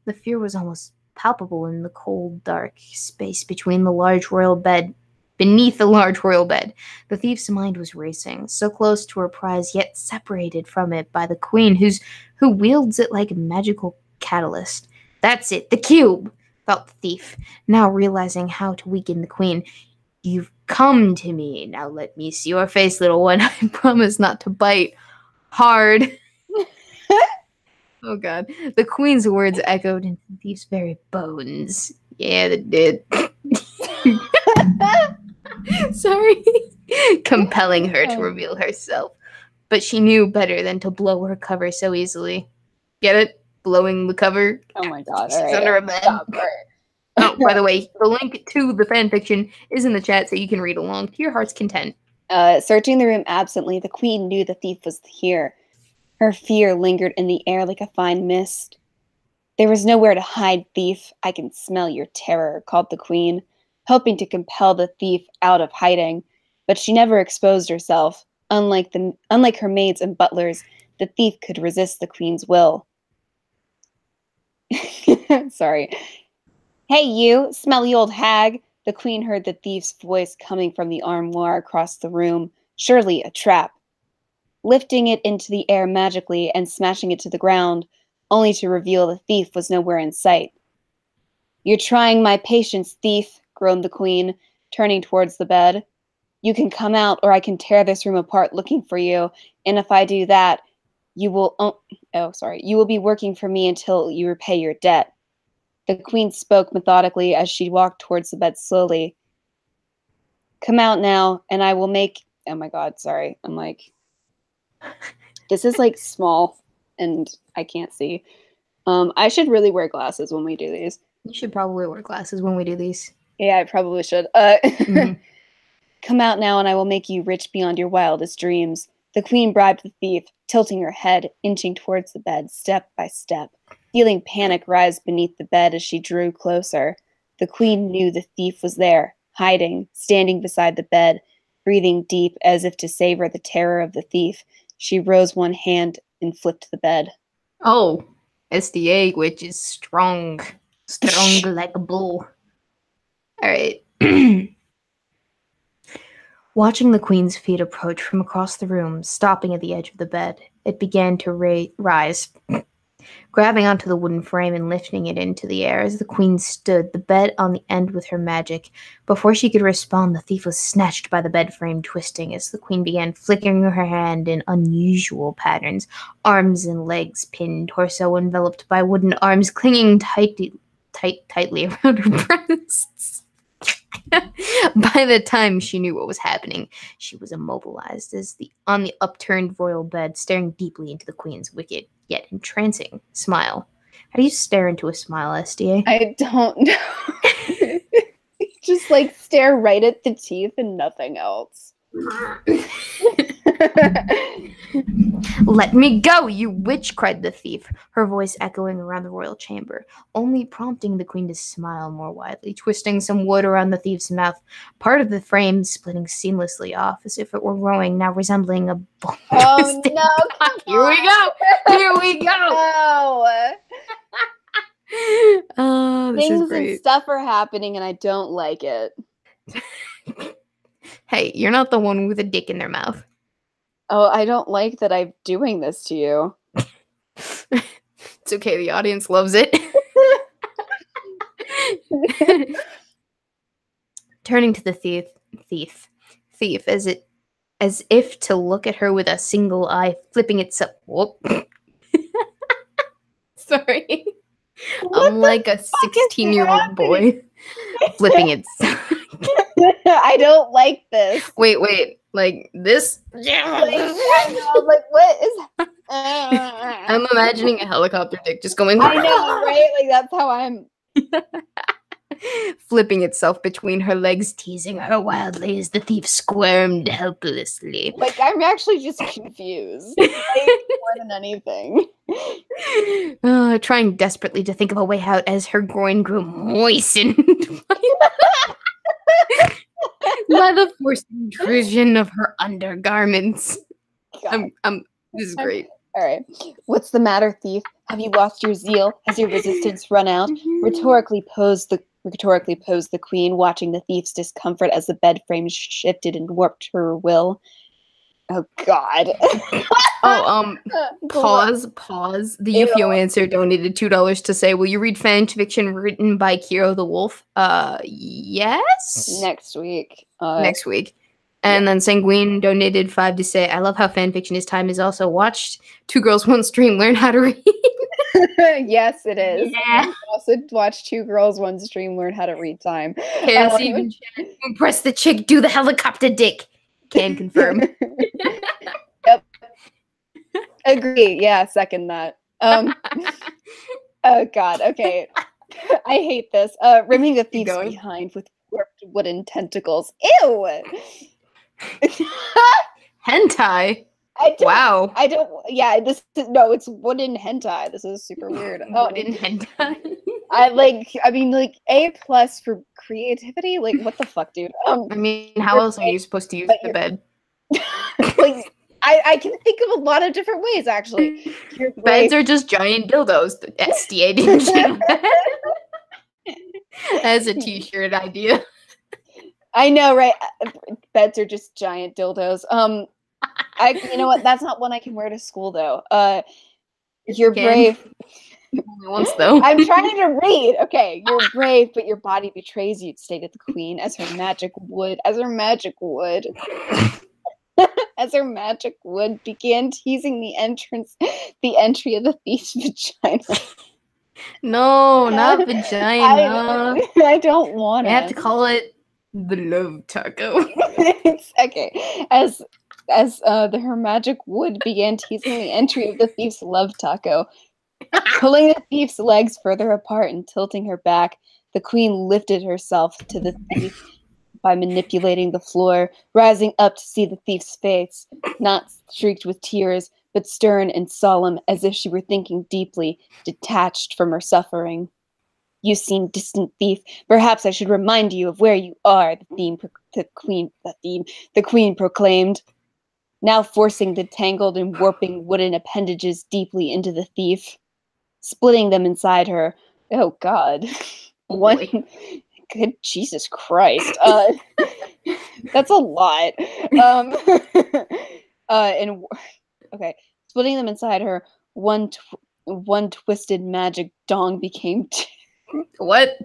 The fear was almost palpable in the cold, dark space beneath the large royal bed. The thief's mind was racing, so close to her prize, yet separated from it by the queen, who wields it like a magical catalyst. That's it, the cube, thought the thief, now realizing how to weaken the queen. You've come to me. Now let me see your face, little one. I promise not to bite hard. Oh, God. The queen's words echoed into the thief's very bones. Yeah, they did. Sorry. Compelling her to reveal herself. But she knew better than to blow her cover so easily. Get it? Blowing the cover. Oh my God. She's under a bed. Oh, by the way, the link to the fanfiction is in the chat so you can read along to your heart's content. Searching the room absently, the queen knew the thief was here. Her fear lingered in the air like a fine mist. There was nowhere to hide, thief. I can smell your terror, called the queen, hoping to compel the thief out of hiding. But she never exposed herself. Unlike her maids and butlers, the thief could resist the queen's will. Sorry. Hey, you, smelly old hag. The queen heard the thief's voice coming from the armoire across the room. Surely a trap. Lifting it into the air magically and smashing it to the ground, only to reveal the thief was nowhere in sight. "You're trying my patience, thief," groaned the queen, turning towards the bed. "You can come out, or I can tear this room apart looking for you, and if I do that, you will you will be working for me until you repay your debt." The queen spoke methodically as she walked towards the bed slowly. "Come out now, and I will make..." Oh my god, sorry. I'm like, this is like small, and I can't see. I should really wear glasses when we do these. You should probably wear glasses when we do these. Yeah, I probably should. "Come out now, and I will make you rich beyond your wildest dreams." The queen bribed the thief, tilting her head, inching towards the bed, step by step, feeling panic rise beneath the bed as she drew closer. The queen knew the thief was there, hiding, standing beside the bed, breathing deep as if to savor the terror of the thief. She rose one hand and flipped the bed. Oh, SDA, which is strong. Strong like a bull. Alright. Watching the queen's feet approach from across the room, stopping at the edge of the bed, it began to rise, grabbing onto the wooden frame and lifting it into the air as the queen stood, the bed on the end with her magic. Before she could respond, the thief was snatched by the bed frame, twisting as the queen began flickering her hand in unusual patterns, arms and legs pinned, torso enveloped by wooden arms clinging tightly around her breasts. By the time she knew what was happening, she was immobilized on the upturned royal bed, staring deeply into the queen's wicked yet entrancing smile. How do you stare into a smile, SDA? I don't know. Just like stare right at the teeth and nothing else. "Let me go, you witch!" cried the thief, her voice echoing around the royal chamber, only prompting the queen to smile more widely, twisting some wood around the thief's mouth, part of the frame splitting seamlessly off as if it were growing, now resembling a bone. Oh no! Here we go! Here we go! Oh, this Things is great. and stuff are happening, and I don't like it. Hey, you're not the one with a dick in their mouth. Oh, I don't like that I'm doing this to you. It's okay, the audience loves it. Turning to the thief, as if to look at her with a single eye, flipping itself. Whoop. Sorry. I'm like a 16-year-old boy flipping itself. I don't like this. Wait. Like this? I know, like, what is... I'm imagining a helicopter dick just going... I know, right? Like, that's how I'm... Flipping itself between her legs, teasing her wildly as the thief squirmed helplessly. Like, I'm actually just confused. Like, more than anything. Trying desperately to think of a way out as her groin grew moistened by the forced intrusion of her undergarments. This is great. All right. "What's the matter, thief? Have you lost your zeal? Has your resistance run out?" Rhetorically posed the queen, watching the thief's discomfort as the bed frame shifted and warped her will. Oh God. Pause. The UFO answer donated $2 to say, "Will you read fan fiction written by Kiro the Wolf?" Yes. Next week. Next week. And then Sanguine donated $5 to say, "I love how fanfiction is time is also watched. 2 girls, 1 stream, learn how to read." Yes, it is. Yeah. Also watch 2 girls, 1 stream, learn how to read time. KFC impress the chick, do the helicopter dick. Can confirm. Yep. Agree. Yeah, second that. Oh God. Okay. I hate this. Rimming the thief's behind with warped wooden tentacles. Ew. Hentai. Wow. I don't. Yeah. It's wooden hentai. This is super weird. Wooden hentai. I mean, like A+ for creativity. Like, what the fuck, dude? I mean, how else are you supposed to use the bed? Like, I can think of a lot of different ways, actually. Beds are just giant dildos. The SDA didn't know that. As a t-shirt idea. I know, right? Beds are just giant dildos. You know what? That's not one I can wear to school, though. You're brave. Only once, though. I'm trying to read. Okay, you're brave, but your body betrays you, stated the queen as her magic wood began teasing the entry of the thief's vagina. No, not vagina. I don't want I have to call it the love taco. It's okay. As her magic wood began teasing the entry of the thief's love taco, pulling the thief's legs further apart and tilting her back, the queen lifted herself to the thief by manipulating the floor, rising up to see the thief's face, not streaked with tears, but stern and solemn, as if she were thinking deeply, detached from her suffering. You seem distant thief. Perhaps I should remind you of where you are, the queen proclaimed, now forcing the tangled and warping wooden appendages deeply into the thief, splitting them inside her. Oh God. One good Jesus Christ. That's a lot. And okay, splitting them inside her, one twisted magic dong became What?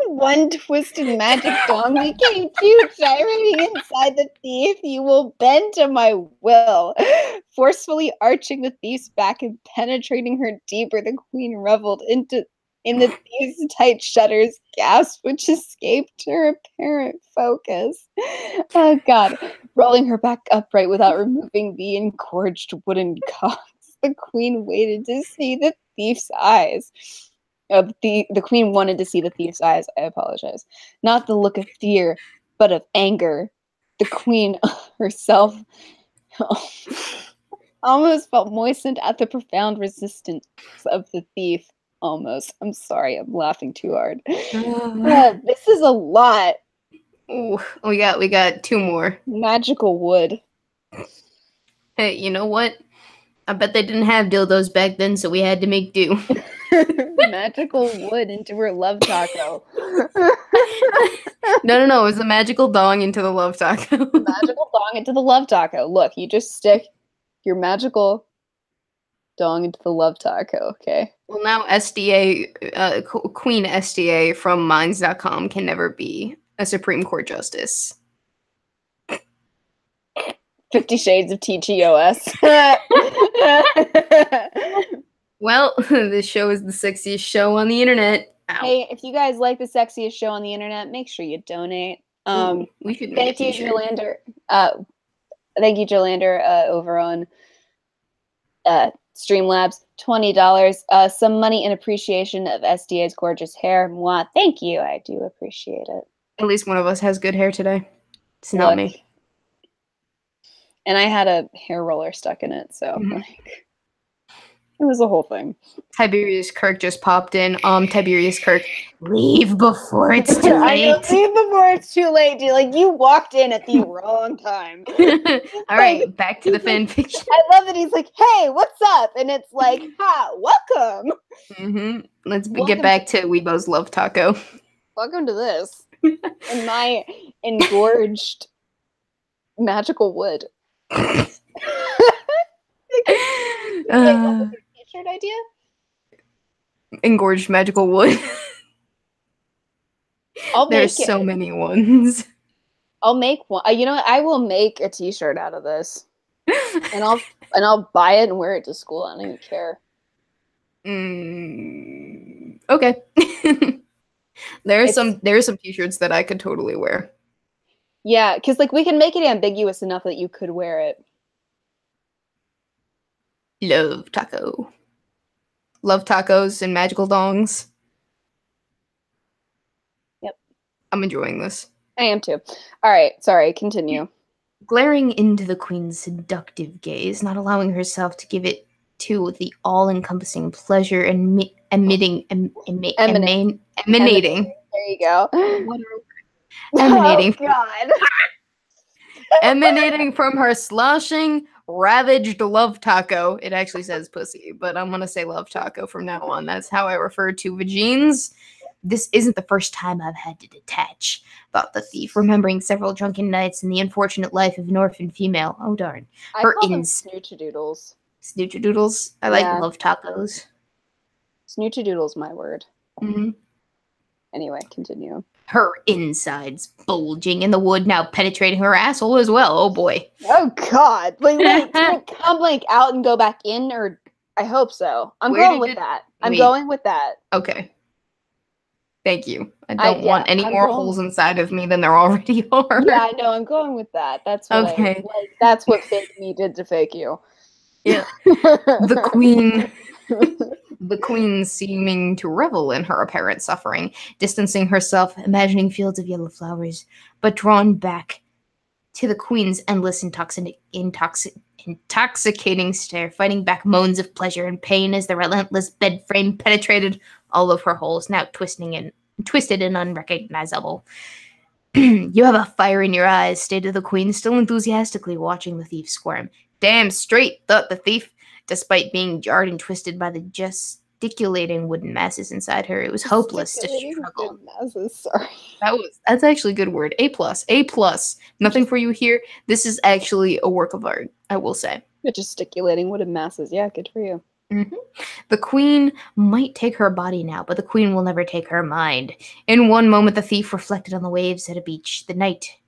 one twisted magic dong became two, gyrating inside the thief. You will bend to my will. Forcefully arching the thief's back and penetrating her deeper, the queen reveled in the thief's tight shutters, gasp which escaped her apparent focus. Oh God. Rolling her back upright without removing the engorged wooden cogs, the queen waited to see the thief's eyes. The queen wanted to see the thief's eyes. I apologize. Not the look of fear, but of anger. The queen herself almost felt moistened at the profound resistance of the thief. Almost. I'm sorry. I'm laughing too hard. This is a lot. Ooh, we got two more. Magical wood. Hey, you know what? I bet they didn't have dildos back then, so we had to make do. Magical wood into her love taco. No. It was a magical dong into the love taco. Magical dong into the love taco. Look, you just stick your magical dong into the love taco, okay? Well, now SDA, Queen SDA from Minds.com can never be a Supreme Court justice. 50 Shades of TGOS. Well, this show is the sexiest show on the internet. Ow. Hey, if you guys like the sexiest show on the internet, make sure you donate. We should make thank you, Jolander. Thank you, Jolander, over on Streamlabs. $20. Some money in appreciation of SDA's gorgeous hair. Mwah. Thank you. I do appreciate it. At least one of us has good hair today. It's not me. And I had a hair roller stuck in it, so like it was a whole thing. Tiberius Kirk just popped in. Tiberius Kirk, leave before it's too late. Leave before it's too late, dude. Like, you walked in at the wrong time. All right, back to the fan fiction. I love that he's like, hey, what's up? And it's like, ha, welcome. Let's get back to Weibo's love taco. Welcome to this. In my engorged magical wood. T-shirt idea? Engorged magical wood. There's so many ones. I'll make one. You know what? I will make a T-shirt out of this, and I'll buy it and wear it to school. I don't even care. Okay. There are some T-shirts that I could totally wear. Yeah, because like we can make it ambiguous enough that you could wear it. Love taco. Love tacos and magical dongs. Yep. I'm enjoying this. I am too. All right, sorry, continue. Glaring into the queen's seductive gaze, not allowing herself to give it to the all-encompassing pleasure and emanating. There you go. Emanating. Oh, God. Emanating from her sloshing, ravaged love taco. It actually says pussy, but I'm gonna say love taco from now on. That's how I refer to vagines. This isn't the first time I've had to detach, thought the thief, remembering several drunken nights and the unfortunate life of an orphan female. Oh darn. I call them snoochadoodles. Snoochadoodles. I love tacos. Snoochadoodle's my word. Mm-hmm. Anyway, continue. Her insides bulging in the wood, now penetrating her asshole as well. Oh boy. Oh God! Wait, did it come like out and go back in, or I hope so. I'm going with that. I'm going with that. Okay. Thank you. I don't want any more holes inside of me than there already are. Yeah, I know. I'm going with that. That's what okay. that's what fake me did to fake you. Yeah. The queen seeming to revel in her apparent suffering, distancing herself, imagining fields of yellow flowers, but drawn back to the queen's endless intoxicating stare, fighting back moans of pleasure and pain as the relentless bed frame penetrated all of her holes, now twisted and unrecognizable. You have a fire in your eyes, stated the queen, still enthusiastically watching the thief squirm. Damn straight, thought the thief, despite being jarred and twisted by the gesticulating wooden masses inside her. It was hopeless to struggle. Masses, sorry. That's actually a good word. A+. Nothing for you here. This is actually a work of art, I will say. Gesticulating wooden masses. Yeah, good for you. Mm-hmm. The queen might take her body now, but the queen will never take her mind. In one moment, the thief reflected on the waves at a beach. The next,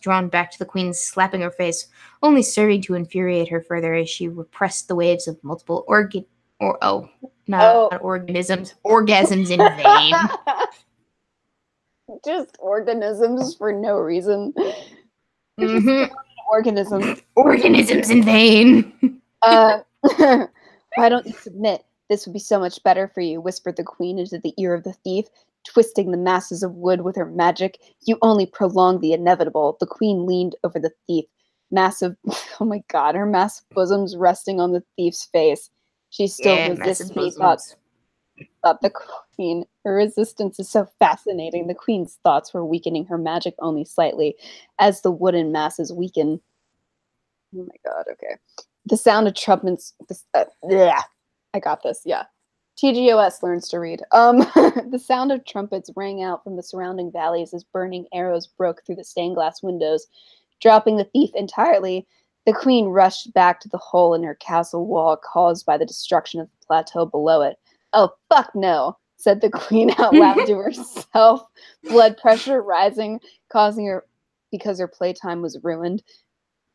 drawn back to the queen, slapping her face, only serving to infuriate her further as she repressed the waves of multiple orgasms in vain. Just organisms for no reason. Mm-hmm. Organisms in vain. Why don't you submit? This would be so much better for you, whispered the queen into the ear of the thief, twisting the masses of wood with her magic. You only prolong the inevitable. The queen leaned over the thief, oh my God, her massive bosoms resting on the thief's face. She still resists me, thought the queen. Her resistance is so fascinating. The queen's thoughts were weakening her magic only slightly as the wooden masses weaken. Oh my God, okay. The sound of trumpets. I got this. Yeah. TGOS learns to read. The sound of trumpets rang out from the surrounding valleys as burning arrows broke through the stained glass windows, dropping the thief entirely. The queen rushed back to the hole in her castle wall caused by the destruction of the plateau below it. Oh, fuck no, said the queen out loud to herself, blood pressure rising, causing her because her playtime was ruined.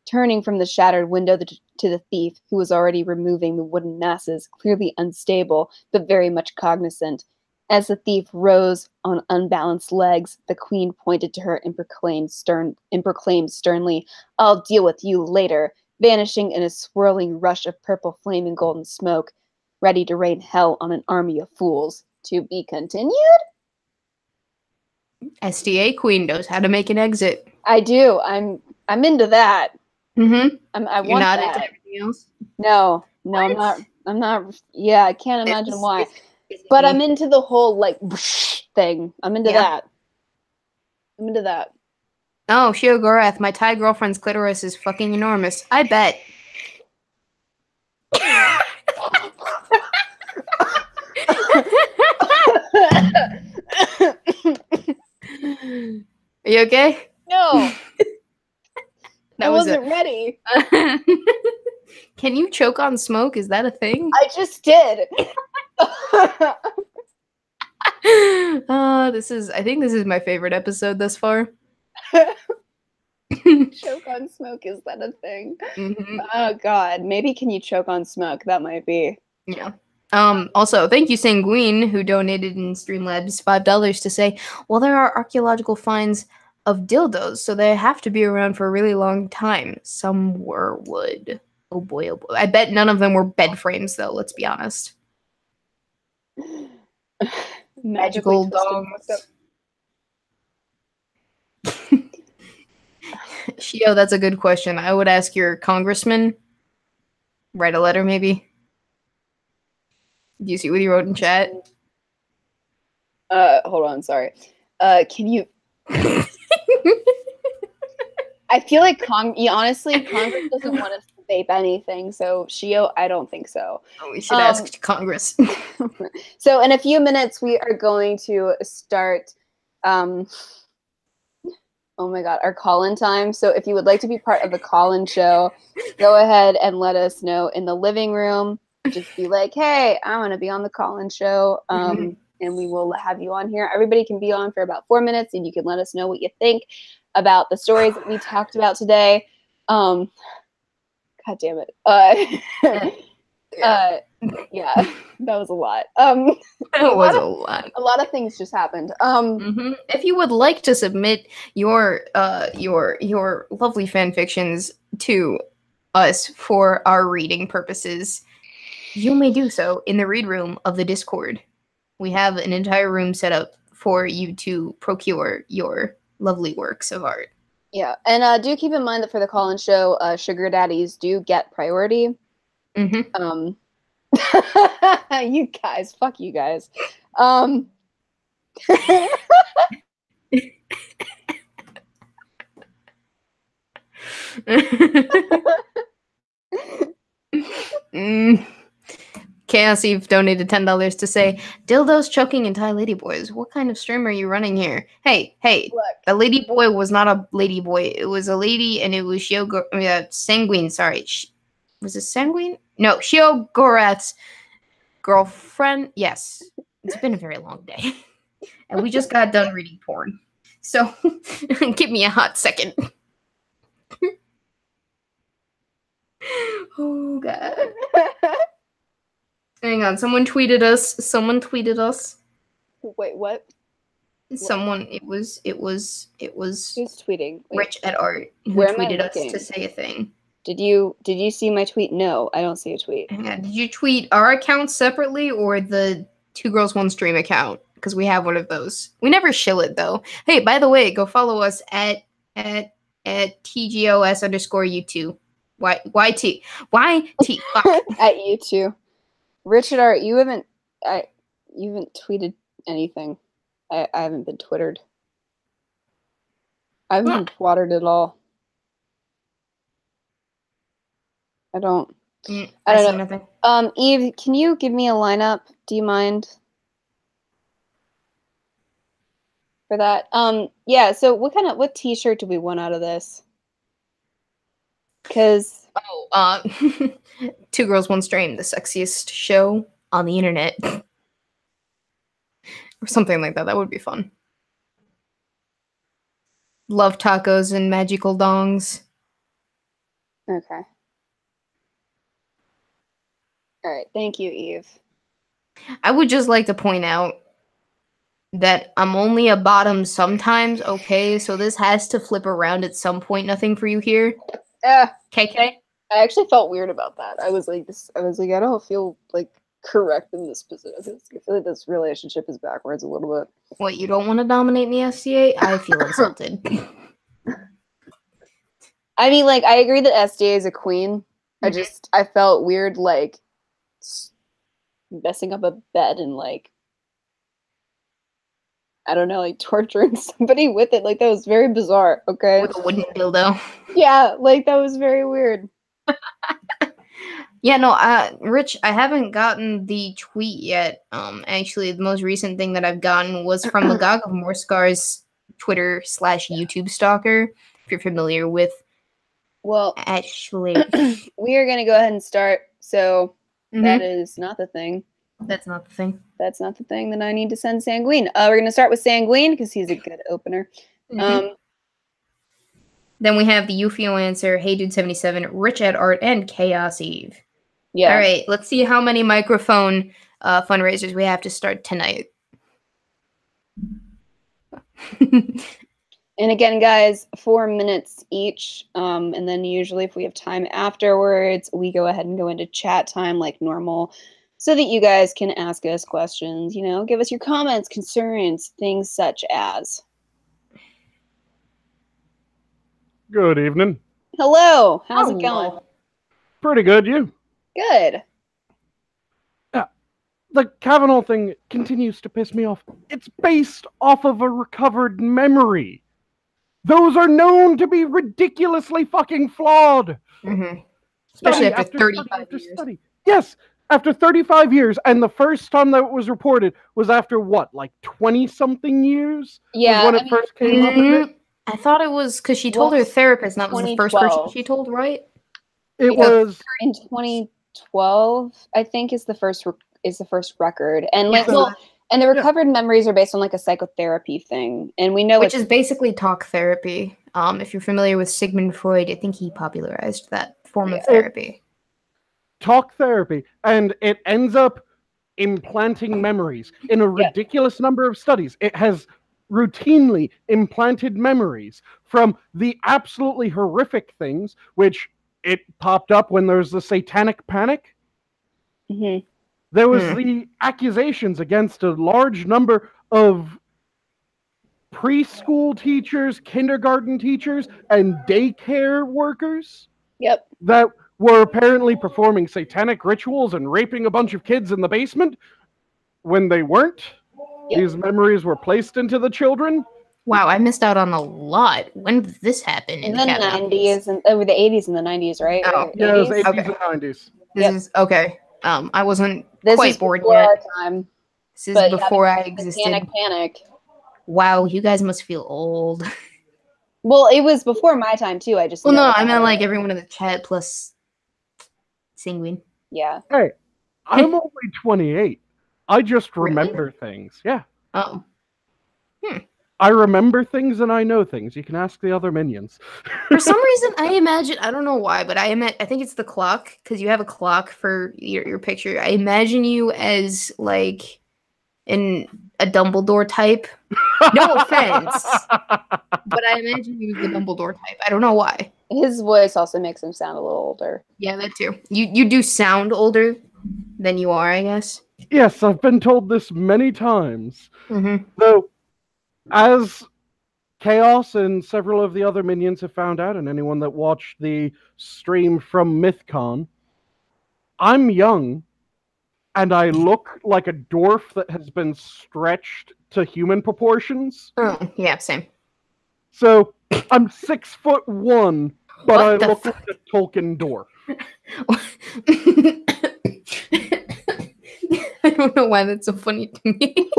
Turning from the shattered window to the thief, who was already removing the wooden masses, clearly unstable, but very much cognizant. As the thief rose on unbalanced legs, the queen pointed to her and proclaimed sternly, I'll deal with you later, vanishing in a swirling rush of purple flame and golden smoke, ready to rain hell on an army of fools. To be continued? STA Queen knows how to make an exit. I do. I'm into that. Mm-hmm. I want not that. Into everything else? No, I'm not. Yeah, I can't imagine why. But I'm into the whole like whoosh thing. I'm into that. I'm into that. Oh, Shiogorath, my Thai girlfriend's clitoris is fucking enormous. I bet. Are you okay? No. I wasn't ready. Can you choke on smoke? Is that a thing? I just did. I think this is my favorite episode thus far. Choke on smoke, is that a thing? Mm-hmm. Oh God, maybe can you choke on smoke? That might be. Yeah. Also, thank you, Sanguine, who donated in Streamlabs $5 to say, well, there are archaeological finds of dildos, so they have to be around for a really long time. Some were wood. Oh boy, oh boy. I bet none of them were bed frames, though, let's be honest. Magical dogs. Shio, that's a good question. I would ask your congressman. Write a letter, maybe. Do you see what you wrote in chat? Hold on, sorry. Can you... I feel like honestly, Congress doesn't want us to vape anything, so Shio, I don't think so. Oh, we should ask Congress. So in a few minutes, we are going to start... oh Oh my God, our call-in time. So if you would like to be part of the call-in show, go ahead and let us know in the living room. Just be like, hey, I want to be on the call-in show. And we will have you on here. Everybody can be on for about 4 minutes, and you can let us know what you think about the stories that we talked about today. God damn it. Yeah, that was a lot. That was a lot. A lot of things just happened. If you would like to submit your lovely fan fictions to us for our reading purposes, you may do so in the read room of the Discord. We have an entire room set up for you to procure your lovely works of art. Yeah, and do keep in mind that for the call-in show, sugar daddies do get priority. You guys, fuck you guys. Chaos Eve donated $10 to say, dildos choking and Thai ladyboys. What kind of stream are you running here? Hey, Look. the ladyboy was not a ladyboy. It was a lady, and it was Sanguine. Sorry. Was it Sanguine? No, Shio Gorath's girlfriend. Yes. It's been a very long day. And we just got done reading porn. So, give me a hot second. Oh, God. Hang on, someone tweeted us. Wait, what? Someone, it was Who's tweeting? Wait, Rich at Art who where am I tweeted us looking? to say a thing. Did you see my tweet? No, I don't see a tweet. Hang on, did you tweet our account separately or the Two Girls One Stream account? Because we have one of those. We never shill it though. Hey, by the way, go follow us at TGOS _U2. YT. Fuck. At you too. Richard Art, you haven't tweeted anything. I haven't been twittered. I haven't been twattered at all. I don't I don't see know. nothing. Eve, can you give me a lineup? Do you mind? For that. Yeah, so what t-shirt do we want out of this? Because Two Girls One Stream, the sexiest show on the internet. Or something like that. That would be fun. Love tacos and magical dongs. Okay. All right. Thank you, Eve. I would just like to point out that I'm only a bottom sometimes, okay? So this has to flip around at some point. Nothing for you here. KK? I actually felt weird about that. I was like, I don't feel like correct in this position. I feel like this relationship is backwards a little bit. What, you don't want to dominate me, SDA? I feel insulted. I mean, like, I agree that SDA is a queen. I felt weird, like, messing up a bed and, like, I don't know, like, torturing somebody with it. Like, that was very bizarre, okay? With a wooden dildo. Yeah, like, that was very weird. Yeah, no, Rich, I haven't gotten the tweet yet. Actually, the most recent thing that I've gotten was from Magog of Morscar's Twitter / YouTube stalker, if you're familiar with. Well, actually, we are going to go ahead and start. So that is not the thing. That's not the thing. That's not the thing that I need to send Sanguine. We're going to start with Sanguine because he's a good opener. Then we have the Ufio answer, Hey Dude 77, Rich at Art, and Chaos Eve. Yeah. All right, let's see how many microphone fundraisers we have to start tonight. And again, guys, 4 minutes each. And then usually if we have time afterwards, we go ahead and go into chat time like normal so that you guys can ask us questions, you know, give us your comments, concerns, things such as. Good evening. Hello. How's it going? Pretty good, you? Good. The Kavanaugh thing continues to piss me off. It's based off of a recovered memory. Those are known to be ridiculously fucking flawed. Especially after 35 years. Yes, after 35 years. And the first time that it was reported was after what, like 20-something years? Yeah. Was when it first came up, isn't it? I thought it was because she told her Well, therapist, and that was the first person 2012. she told, right? It Yeah. was In 2012, I think is the first record, and Yes. and the recovered memories are based on like a psychotherapy thing, and we know Which is basically talk therapy. If you're familiar with Sigmund Freud, I think he popularized that form of therapy. talk therapy, and it ends up implanting memories in a ridiculous number of studies. It has routinely implanted memories from the absolutely horrific things, which it popped up when there was the satanic panic. Mhm. There was the accusations against a large number of preschool teachers, kindergarten teachers, and daycare workers Yep. that were apparently performing satanic rituals and raping a bunch of kids in the basement when they weren't. Yep. These memories were placed into the children. Wow, I missed out on a lot. When did this happen In the 90s and over the 80s and the 90s, right? Oh, Or Yeah, it was 80s? 80s Okay. and 90s. This is okay. I wasn't This quite is bored before yet. our time. This is But yeah, before I the existed. Satanic Panic. Wow, you guys must feel old. Well, it was before my time too. I just Well, no, know I meant about like it. everyone in the chat plus Sanguine. Yeah. Hey, I'm only 28. I just Really? remember things. Yeah. Oh, I remember things and I know things. You can ask the other minions. for some reason, I imagine, I don't know why, but I think it's the clock, because you have a clock for your picture. I imagine you as like a Dumbledore type. No offense, but I imagine you as the Dumbledore type. I don't know why. His voice also makes him sound a little older. Yeah, that too. You do sound older than you are, I guess. Yes, I've been told this many times. Mm-hmm. Though, as Chaos and several of the other minions have found out, and anyone that watched the stream from MythCon, I'm young, and I look like a dwarf that has been stretched to human proportions. Oh, yeah, same. So, I'm 6'1", but What I the look like a Tolkien dwarf. I don't know why that's so funny to me.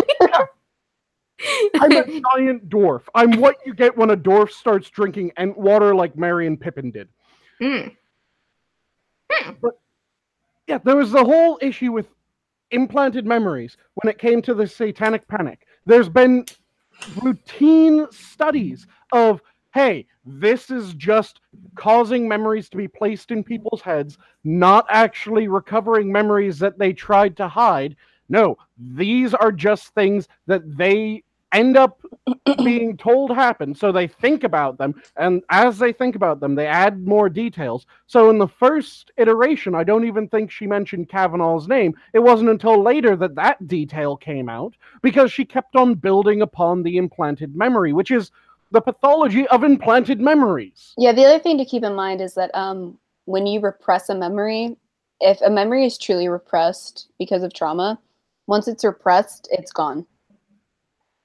I'm a giant dwarf. I'm what you get when a dwarf starts drinking Ent water like Merry and Pippin did. But yeah, there was the whole issue with implanted memories when it came to the satanic panic. There's been routine studies of, hey, this is just causing memories to be placed in people's heads, not actually recovering memories that they tried to hide. No, these are just things that they end up being told happen, so they think about them, and as they think about them, they add more details. So in the first iteration, I don't even think she mentioned Kavanaugh's name. It wasn't until later that that detail came out, because she kept on building upon the implanted memory, which is the pathology of implanted memories. Yeah, the other thing to keep in mind is that when you repress a memory, if a memory is truly repressed because of trauma, once it's repressed, it's gone.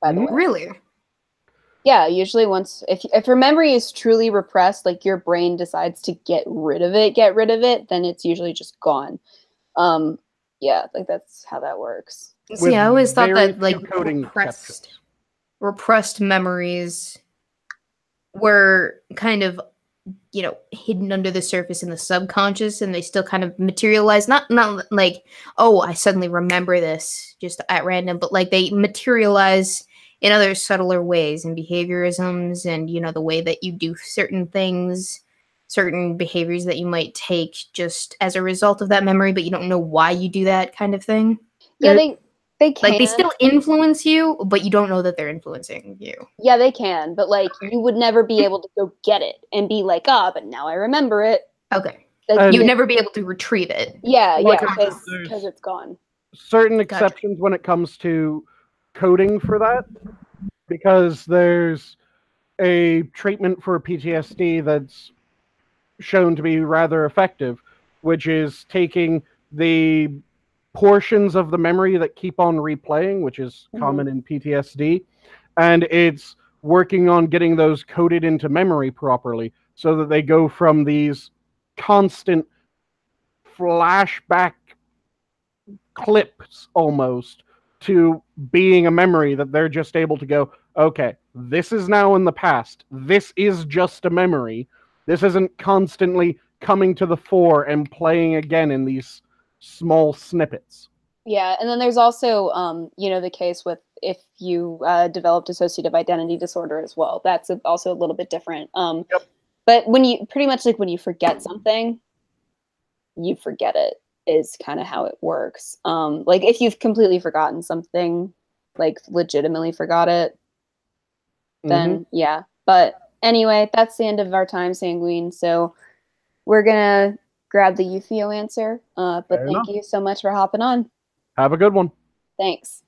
By the way. Really? Yeah, usually once if your memory is truly repressed, like your brain decides to get rid of it, then it's usually just gone. Yeah, like that's how that works. See, I always thought very that like few coding repressed memories were kind of, you know, hidden under the surface in the subconscious, and they still kind of materialize. Not like, oh, I suddenly remember this just at random, but like they materialize in other subtler ways, and behaviorisms, and you know, the way that you do certain things, certain behaviors that you might take just as a result of that memory, but you don't know why you do that kind of thing. Yeah, they can. Like they still influence you, but you don't know that they're influencing you. Yeah, they can, but like you would never be able to go get it and be like, oh, but now I remember it. Okay. Like, You would never be able to retrieve it. Yeah, Like yeah, I said, because it's gone. Certain exceptions when it comes to coding for that, because there's a treatment for PTSD that's shown to be rather effective, which is taking the portions of the memory that keep on replaying, which is common in PTSD, and it's working on getting those coded into memory properly so that they go from these constant flashback clips almost to being a memory that they're just able to go, okay, this is now in the past. This is just a memory. This isn't constantly coming to the fore and playing again in these small snippets. Yeah, and then there's also, the case with if you develop dissociative identity disorder as well. That's also a little bit different. Yep. But when you pretty much like when you forget something, you forget it is kind of how it works. Like if you've completely forgotten something, like legitimately forgot it, then yeah. But anyway, that's the end of our time, Sanguine. So we're gonna grab the Eufio answer. But Fair thank enough. you so much for hopping on. Have a good one. Thanks.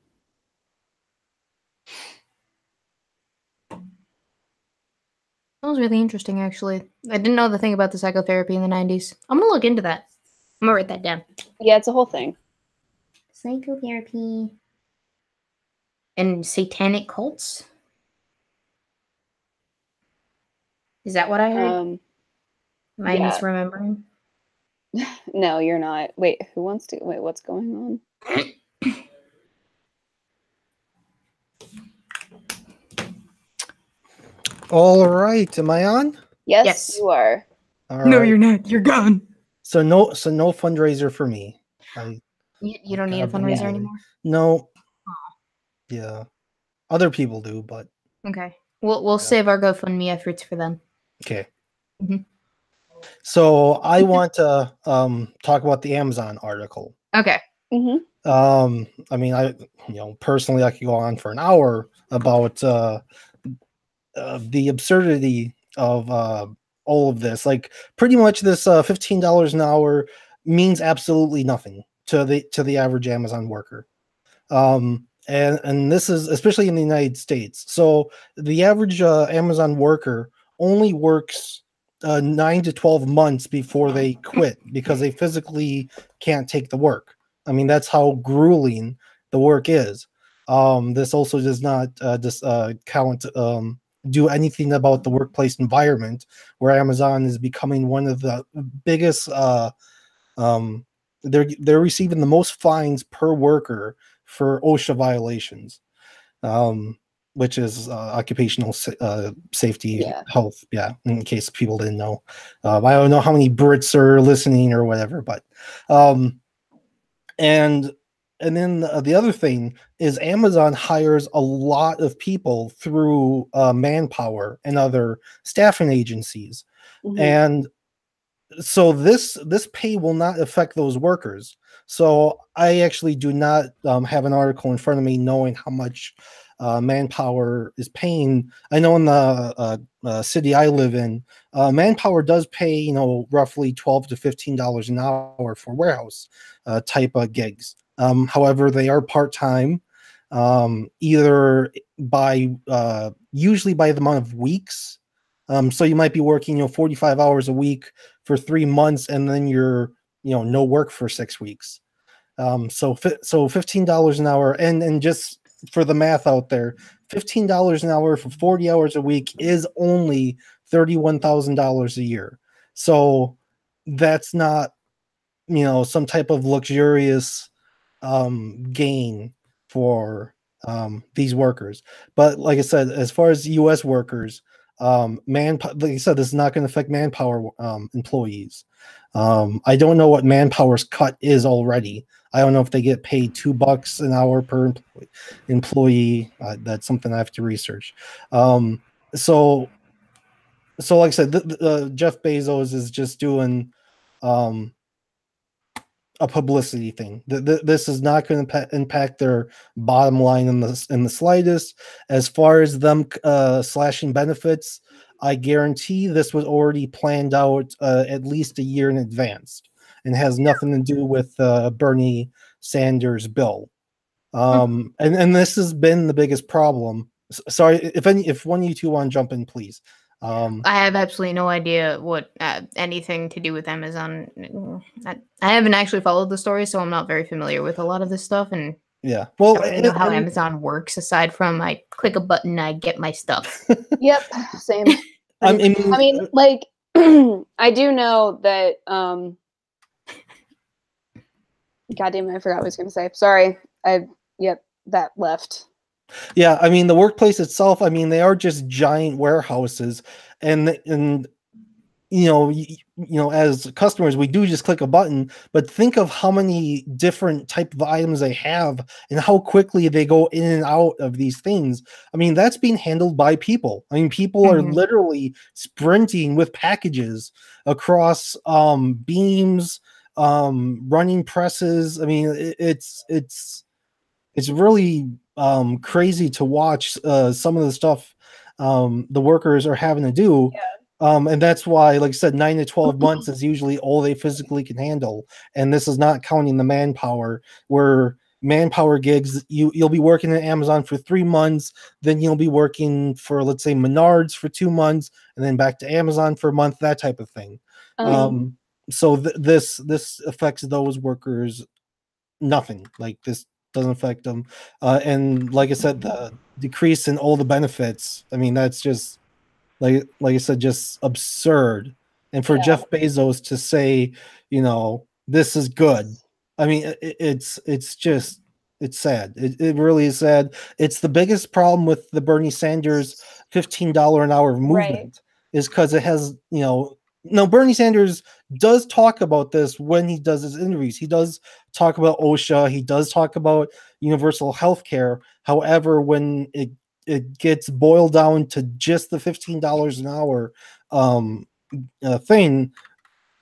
That was really interesting, actually. I didn't know the thing about the psychotherapy in the 90s. I'm gonna look into that. I'm gonna write that down. Yeah, it's a whole thing. Psychotherapy and satanic cults? Is that what I heard? Am I yeah. misremembering? No, you're not. Wait, what's going on? All right, am I on? Yes, you are. All No, right. you're not. You're gone. So no fundraiser for me. You don't need a fundraiser anymore? No. Yeah. Other people do, but okay. We'll save our GoFundMe efforts for them. Okay. Mhm. So I want to talk about the Amazon article. Okay. I mean, personally, I could go on for an hour about the absurdity of all of this. Like, pretty much, this $15 an hour means absolutely nothing to the average Amazon worker. And this is especially in the United States. So the average Amazon worker only works 9 to 12 months before they quit because they physically can't take the work. I mean, that's how grueling the work is. This also does not do anything about the workplace environment, where Amazon is becoming one of the biggest. They're receiving the most fines per worker for OSHA violations, which is occupational safety, health. Yeah, in case people didn't know. I don't know how many Brits are listening or whatever, but and then the other thing is Amazon hires a lot of people through Manpower and other staffing agencies, and so this pay will not affect those workers. So I actually do not have an article in front of me knowing how much Manpower is paying. I know in the city I live in, Manpower does pay roughly $12 to $15 an hour for warehouse type of gigs. However, they are part-time, either usually by the amount of weeks. So you might be working 45 hours a week for 3 months, and then you're no work for 6 weeks. So $15 an hour, and just for the math out there, $15 an hour for 40 hours a week is only $31,000 a year. So that's not some type of luxurious gain for these workers. But like I said, as far as U.S. workers, like I said, this is not going to affect Manpower employees. I don't know what Manpower's cut is already. I don't know if they get paid $2 an hour per employee. That's something I have to research. So like I said, Jeff Bezos is just doing a publicity thing. This is not going to impact their bottom line in the slightest. As far as them slashing benefits, I guarantee this was already planned out at least a year in advance, and has nothing to do with Bernie Sanders' bill. And this has been the biggest problem. Sorry, if one of you two want to jump in, please. I have absolutely no idea what anything to do with Amazon. I haven't actually followed the story, so I'm not very familiar with a lot of this stuff. And yeah, well, I don't really know how Amazon works aside from I click a button, I get my stuff. Yep, same. I mean, like, I do know that. God damn it, I forgot what I was going to say. Sorry. That left. Yeah, I mean the workplace itself. I mean they are just giant warehouses, and as customers, we do just click a button, but think of how many different type of items they have and how quickly they go in and out of these things. I mean, that's being handled by people. I mean, people are literally sprinting with packages across beams, running presses. I mean, it's really crazy to watch some of the stuff the workers are having to do. Yeah. And that's why, like I said, 9 to 12 months is usually all they physically can handle. And this is not counting the manpower, where manpower gigs, you'll be working at Amazon for 3 months, then you'll be working for, let's say, Menards for 2 months, and then back to Amazon for a month, that type of thing. So this affects those workers nothing. Like this doesn't affect them. And like I said, the decrease in all the benefits, I mean, that's just like I said, just absurd. And for Jeff Bezos to say, this is good. I mean, it's sad. It really is sad. It's the biggest problem with the Bernie Sanders $15 an hour movement is because it has, no, Bernie Sanders does talk about this when he does his interviews. He does talk about OSHA. He does talk about universal health care. However, when it gets boiled down to just the $15 an hour thing,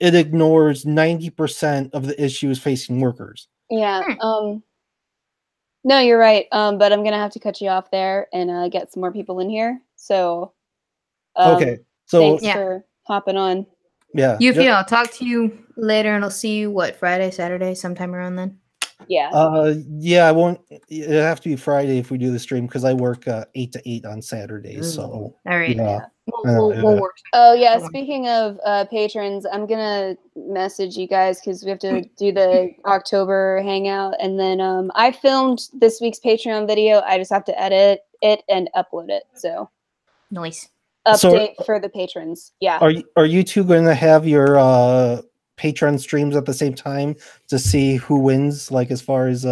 it ignores 90% of the issues facing workers. Yeah. No, you're right. But I'm gonna have to cut you off there and get some more people in here. So Okay. So thanks for hopping on. Yeah. Yuffie, I'll talk to you later, and I'll see you Friday, Saturday, sometime around then. Yeah. Yeah, I won't. It'll have to be Friday if we do the stream because I work 8 to 8 on Saturdays. So all right. Yeah. We'll work. Oh yeah. Speaking of patrons, I'm gonna message you guys because we have to do the October hangout, and then I filmed this week's Patreon video. I just have to edit it and upload it. So nice. Update for the patrons. Yeah. Are you two going to have your Patreon streams at the same time to see who wins, like as far as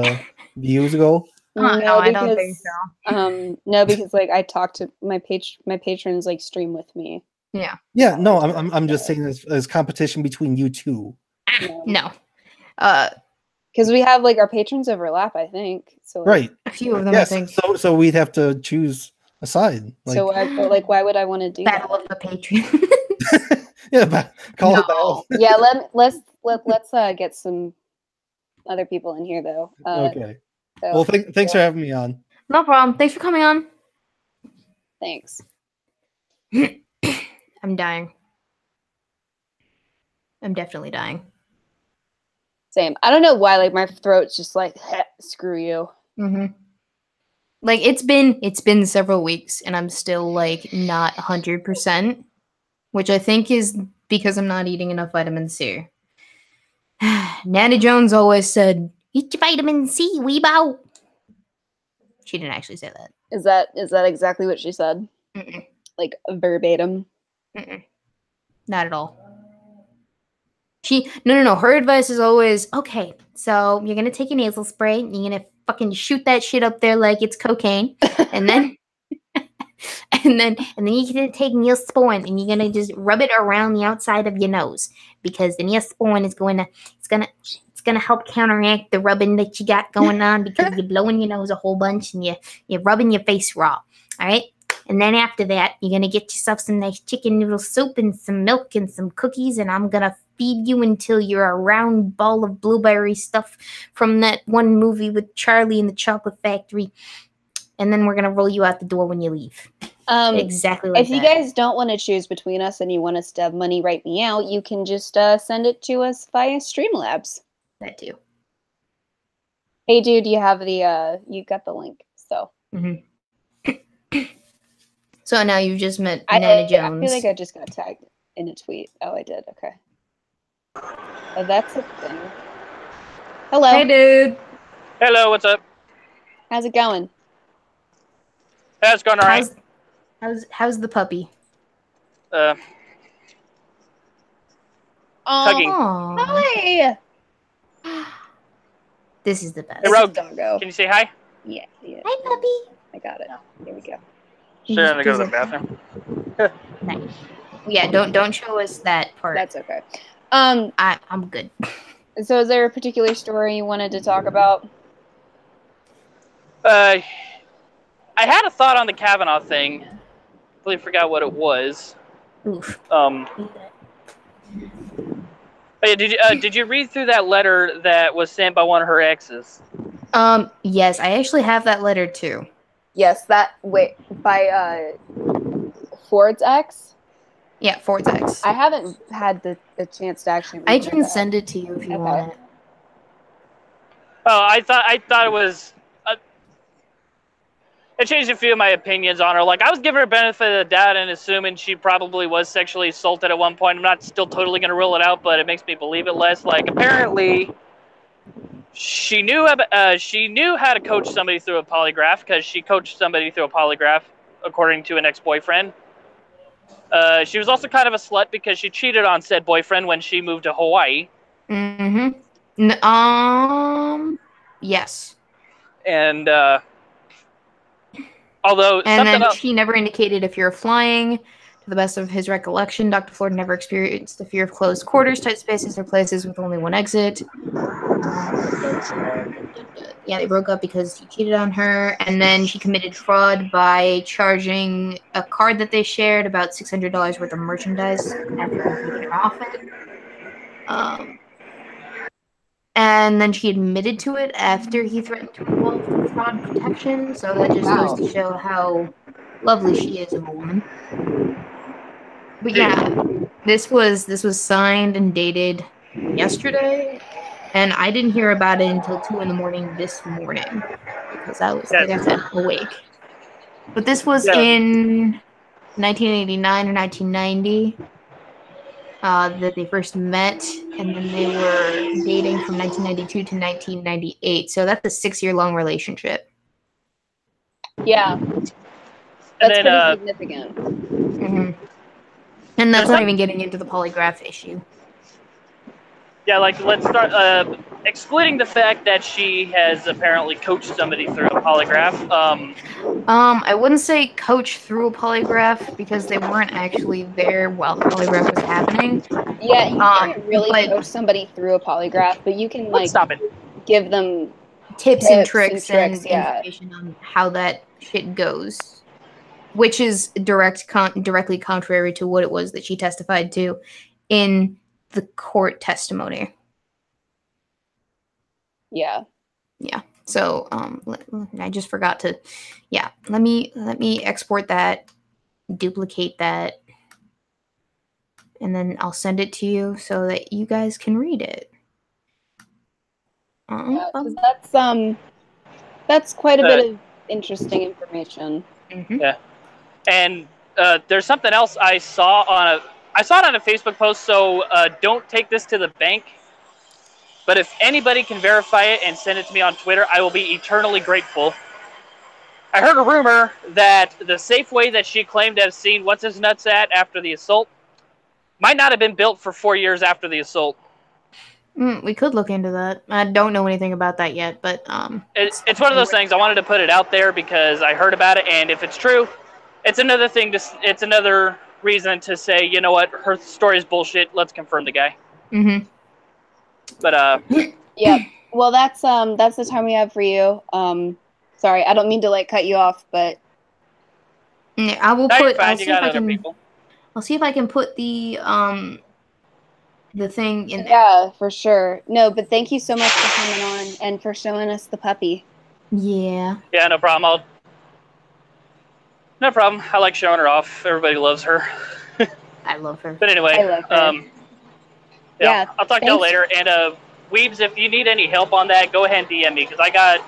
views go? No, I don't think so. No, because like I talk to my patrons like stream with me. Yeah. Yeah. No, I'm just saying as competition between you two. No. Because we have like our patrons overlap, I think. So like, right. A few of them, I think. So we'd have to choose a side. Like, so why would I want to do Battle that? of the Patreon. Yeah, call it battle. Yeah, let's get some other people in here though. Okay. So, Well, thanks for having me on. No problem. Thanks for coming on. Thanks. I'm dying. I'm definitely dying. Same. I don't know why, like my throat's just like screw you. Mm-hmm. Like it's been several weeks and I'm still like not 100%, which I think is because I'm not eating enough vitamin C. Nana Jones always said, "Eat your vitamin C, weebo." She didn't actually say that. Is that exactly what she said? Mm-mm. Like verbatim? Mm-mm. Not at all. No. Her advice is always, okay, so you're gonna take a nasal spray and you're gonna fucking shoot that shit up there like it's cocaine, and then and then you're gonna take Neosporin and you're gonna just rub it around the outside of your nose because the Neosporin is it's gonna help counteract the rubbing that you got going on because you're blowing your nose a whole bunch and you're rubbing your face raw. All right. And then after that, you're going to get yourself some nice chicken noodle soup and some milk and some cookies. And I'm going to feed you until you're a round ball of blueberry stuff from that one movie with Charlie and the Chocolate Factory. And then we're going to roll you out the door when you leave. Exactly like that. If you guys don't want to choose between us and you want us to have money write me out, you can just send it to us via Streamlabs. That too. Hey, dude, you have you got the link. So. Mm-hmm. So now you've just met Nana Jones. I feel like I just got tagged in a tweet. Oh, I did. Okay. Oh, that's a thing. Hello. Hey, dude. Hello, what's up? How's it going? It's going all right. How's the puppy? Tugging. Aww. Hi. This is the best. Hey, Rogue, Doggo. can you say hi? Yeah. Hi, puppy. I got it. Here we go. Sure, I'm gonna go to the bathroom. Nice. Yeah, don't show us that part. That's okay. I'm good. So is there a particular story you wanted to talk about? I had a thought on the Kavanaugh thing. Completely forgot what it was. Oof. Oh, yeah, did you read through that letter that was sent by one of her exes? Yes, I actually have that letter too. Yes, by Ford's ex. Yeah, Ford's ex. I haven't had the chance to actually read I through can that. send it to you if you want it. Oh, I thought it was. It changed a few of my opinions on her. Like, I was giving her the benefit of the doubt and assuming she probably was sexually assaulted at one point. I'm not still totally going to rule it out, but it makes me believe it less. Like, apparently, she knew how to coach somebody through a polygraph because she coached somebody through a polygraph, according to an ex-boyfriend. She was also kind of a slut because she cheated on said boyfriend when she moved to Hawaii. Yes. And although and something then else, she never indicated if you're flying. To the best of his recollection, Dr. Ford never experienced the fear of closed quarters, tight spaces, or places with only one exit. Yeah, they broke up because he cheated on her, and then she committed fraud by charging a card that they shared about $600 worth of merchandise after him taking her off it. And then she admitted to it after he threatened to involve the fraud protection, so that just goes to show how lovely she is of a woman. But yeah, this was signed and dated yesterday, and I didn't hear about it until 2 a.m. this morning because I was, like I said, awake. But this was in 1989 or 1990 that they first met, and then they were dating from 1992 to 1998. So that's a 6-year-long relationship. Yeah, that's pretty significant. Mm-hmm. And that's not even getting into the polygraph issue. Yeah, like, let's start excluding the fact that she has apparently coached somebody through a polygraph. I wouldn't say coach through a polygraph because they weren't actually there while the polygraph was happening. Yeah, you can't really coach somebody through a polygraph, but you can like give them tips and tricks and yeah. information on how that shit goes, which is directly contrary to what it was that she testified to in the court testimony. Yeah. Yeah. So I just forgot to let me export that, duplicate that, and then I'll send it to you so that you guys can read it. Yeah, that's quite a bit of interesting information. Mm-hmm. Yeah. And there's something else I saw it on a Facebook post, so don't take this to the bank. But if anybody can verify it and send it to me on Twitter, I will be eternally grateful. I heard a rumor that the Safeway that she claimed to have seen What's-His-Nuts at after the assault might not have been built for 4 years after the assault. We could look into that. I don't know anything about that yet, but it's one of those things. I wanted to put it out there because I heard about it, and if it's true, it's another thing. It's another reason to say, you know what, her story is bullshit. Let's confirm the guy. Mm-hmm. But yep. Well, that's the time we have for you. Sorry, I don't mean to like cut you off, but yeah, I will put. I'll see if I can. I'll see if I can put the thing in there. Yeah, for sure. No, but thank you so much for coming on and for showing us the puppy. Yeah. Yeah, no problem. No problem. I like showing her off. Everybody loves her. I love her. But anyway, I love her. Yeah, I'll talk to y'all later. And Weebs, if you need any help on that, go ahead and DM me because I got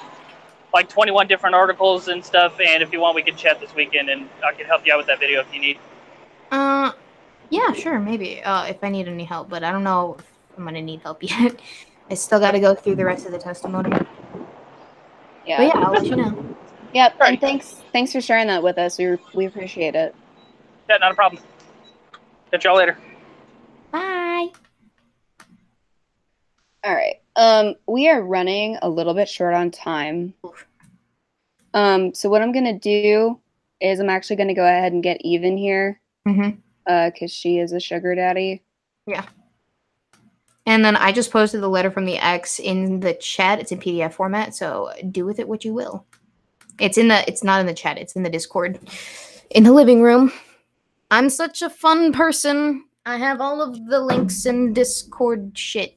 like 21 different articles and stuff. And if you want, we can chat this weekend, and I can help you out with that video if you need. Yeah, sure, maybe. If I need any help, but I don't know if I'm gonna need help yet. I still got to go through the rest of the testimony. Yeah. But yeah, I'll let you know. Yep. Right. And thanks for sharing that with us. We appreciate it. Yeah, not a problem. Catch y'all later. Bye. All right. We are running a little bit short on time. So what I'm gonna do is I'm actually gonna go ahead and get Eve in here. Mm-hmm. Because she is a sugar daddy. Yeah. And then I just posted the letter from the ex in the chat. It's in PDF format, so do with it what you will. It's not in the chat, it's in the Discord. In the living room. I'm such a fun person. I have all of the links in Discord shit.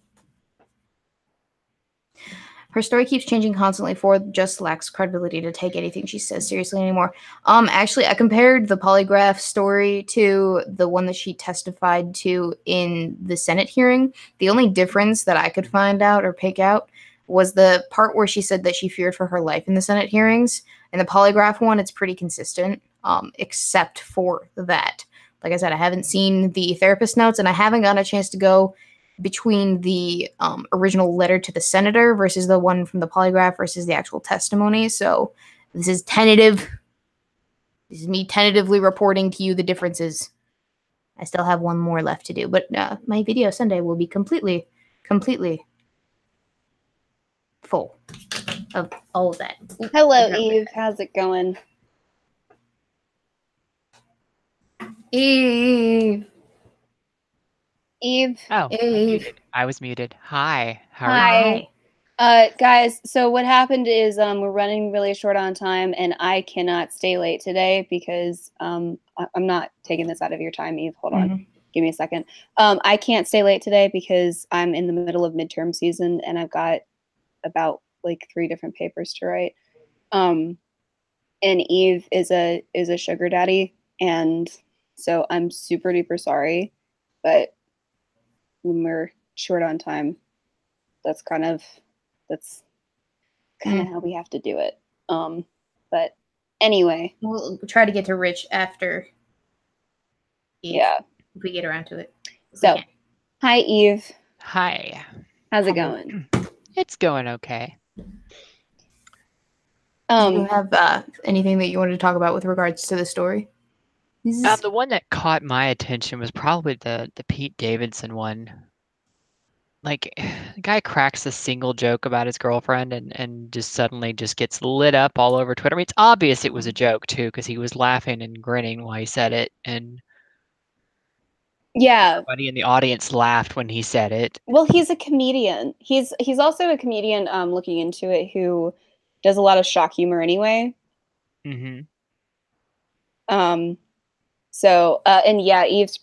Her story keeps changing constantly. Ford just lacks credibility to take anything she says seriously anymore. Actually, I compared the polygraph story to the one that she testified to in the Senate hearing. The only difference that I could find out or pick out was the part where she said that she feared for her life in the Senate hearings. In the polygraph one, it's pretty consistent, except for that. Like I said, I haven't seen the therapist notes, and I haven't gotten a chance to go between the original letter to the senator versus the one from the polygraph versus the actual testimony. So this is tentative. This is me tentatively reporting to you the differences. I still have one more left to do, but my video Sunday will be completely full of all of that. Hello, Eve. How's it going? Eve. Eve. Oh, Eve. I was muted. Hi. How are Hi. Hi. Guys, so what happened is we're running really short on time, and I cannot stay late today because I'm not taking this out of your time, Eve. Hold on. Give me a second. I can't stay late today because I'm in the middle of midterm season, and I've got about like 3 different papers to write. And Eve is a sugar daddy, and so I'm super duper sorry, but when we're short on time, that's kind of how we have to do it. But anyway, We'll try to get to Rich after Eve, yeah, if we get around to it. So hi Eve. Hi. How's it going? It's going okay. Do you have anything that you wanted to talk about with regards to the story? The one that caught my attention was probably the Pete Davidson one. Like, the guy cracks a single joke about his girlfriend and just suddenly just gets lit up all over Twitter. I mean, it's obvious it was a joke too, because he was laughing and grinning while he said it, and yeah, everybody in the audience laughed when he said it. Well, he's a comedian. He's also a comedian. Looking into it, who does a lot of shock humor anyway. Mm-hmm. So and yeah, Eve's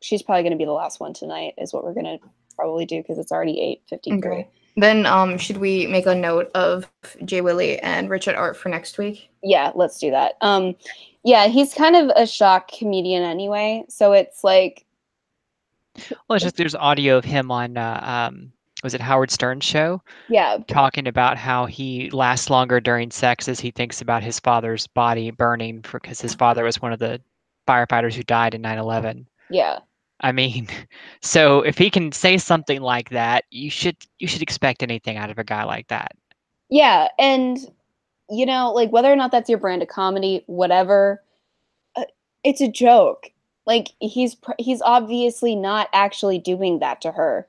she's probably going to be the last one tonight. Is what we're going to probably do because it's already 8:53. Okay. Then should we make a note of Jay Willie and Richard Art for next week? Yeah, let's do that. Yeah, he's kind of a shock comedian anyway, so it's like, well, it's just there's audio of him on was it Howard Stern's show? Yeah, talking about how he lasts longer during sex as he thinks about his father's body burning because his father was one of the firefighters who died in 9/11. Yeah. I mean, so if he can say something like that, you should expect anything out of a guy like that. Yeah, and like whether or not that's your brand of comedy, whatever, it's a joke. Like he's obviously not actually doing that to her.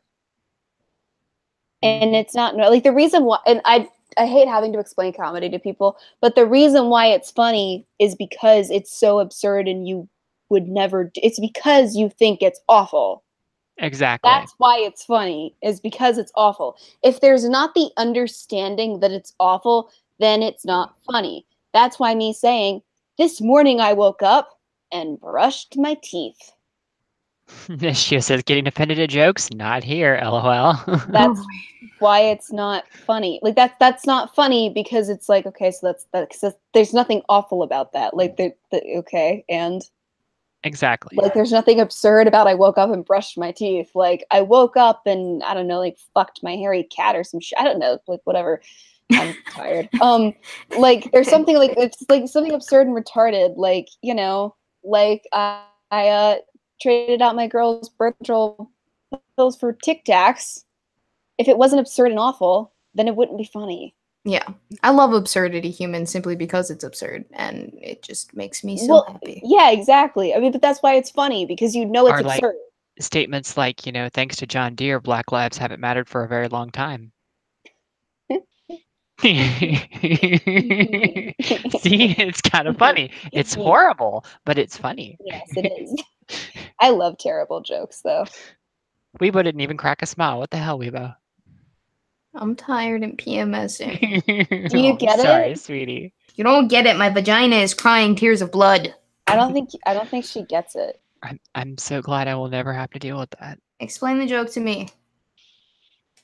And it's not like the reason why, and I hate having to explain comedy to people, but the reason why it's funny is because it's so absurd and you would never, it's because you think it's awful. Exactly. That's why it's funny, is because it's awful. If there's not the understanding that it's awful, then it's not funny. That's why me saying, this morning I woke up and brushed my teeth. She says, getting offended at jokes? Not here, LOL. That's why it's not funny. Like that's not funny because it's like, okay, so there's nothing awful about that. Like okay, and exactly. Like there's nothing absurd about I woke up and brushed my teeth. Like I woke up and I don't know, like fucked my hairy cat or some shit. I don't know, like whatever. I'm tired. Like there's something like it's like something absurd and retarded. Like like I traded out my girl's birth control pills for Tic Tacs. If it wasn't absurd and awful, then it wouldn't be funny. Yeah, I love absurdity human simply because it's absurd and it just makes me so happy. Yeah, exactly. I mean, but that's why it's funny because it's absurd. Like statements like, thanks to John Deere, Black lives haven't mattered for a very long time. it's kind of funny. It's horrible, but it's funny. Yes, it is. I love terrible jokes, though. Weebo didn't even crack a smile. What the hell, Weebo? I'm tired and PMSing. Do you get sorry, it? sweetie. You don't get it. My vagina is crying tears of blood. I don't think she gets it. I'm so glad I will never have to deal with that. Explain the joke to me.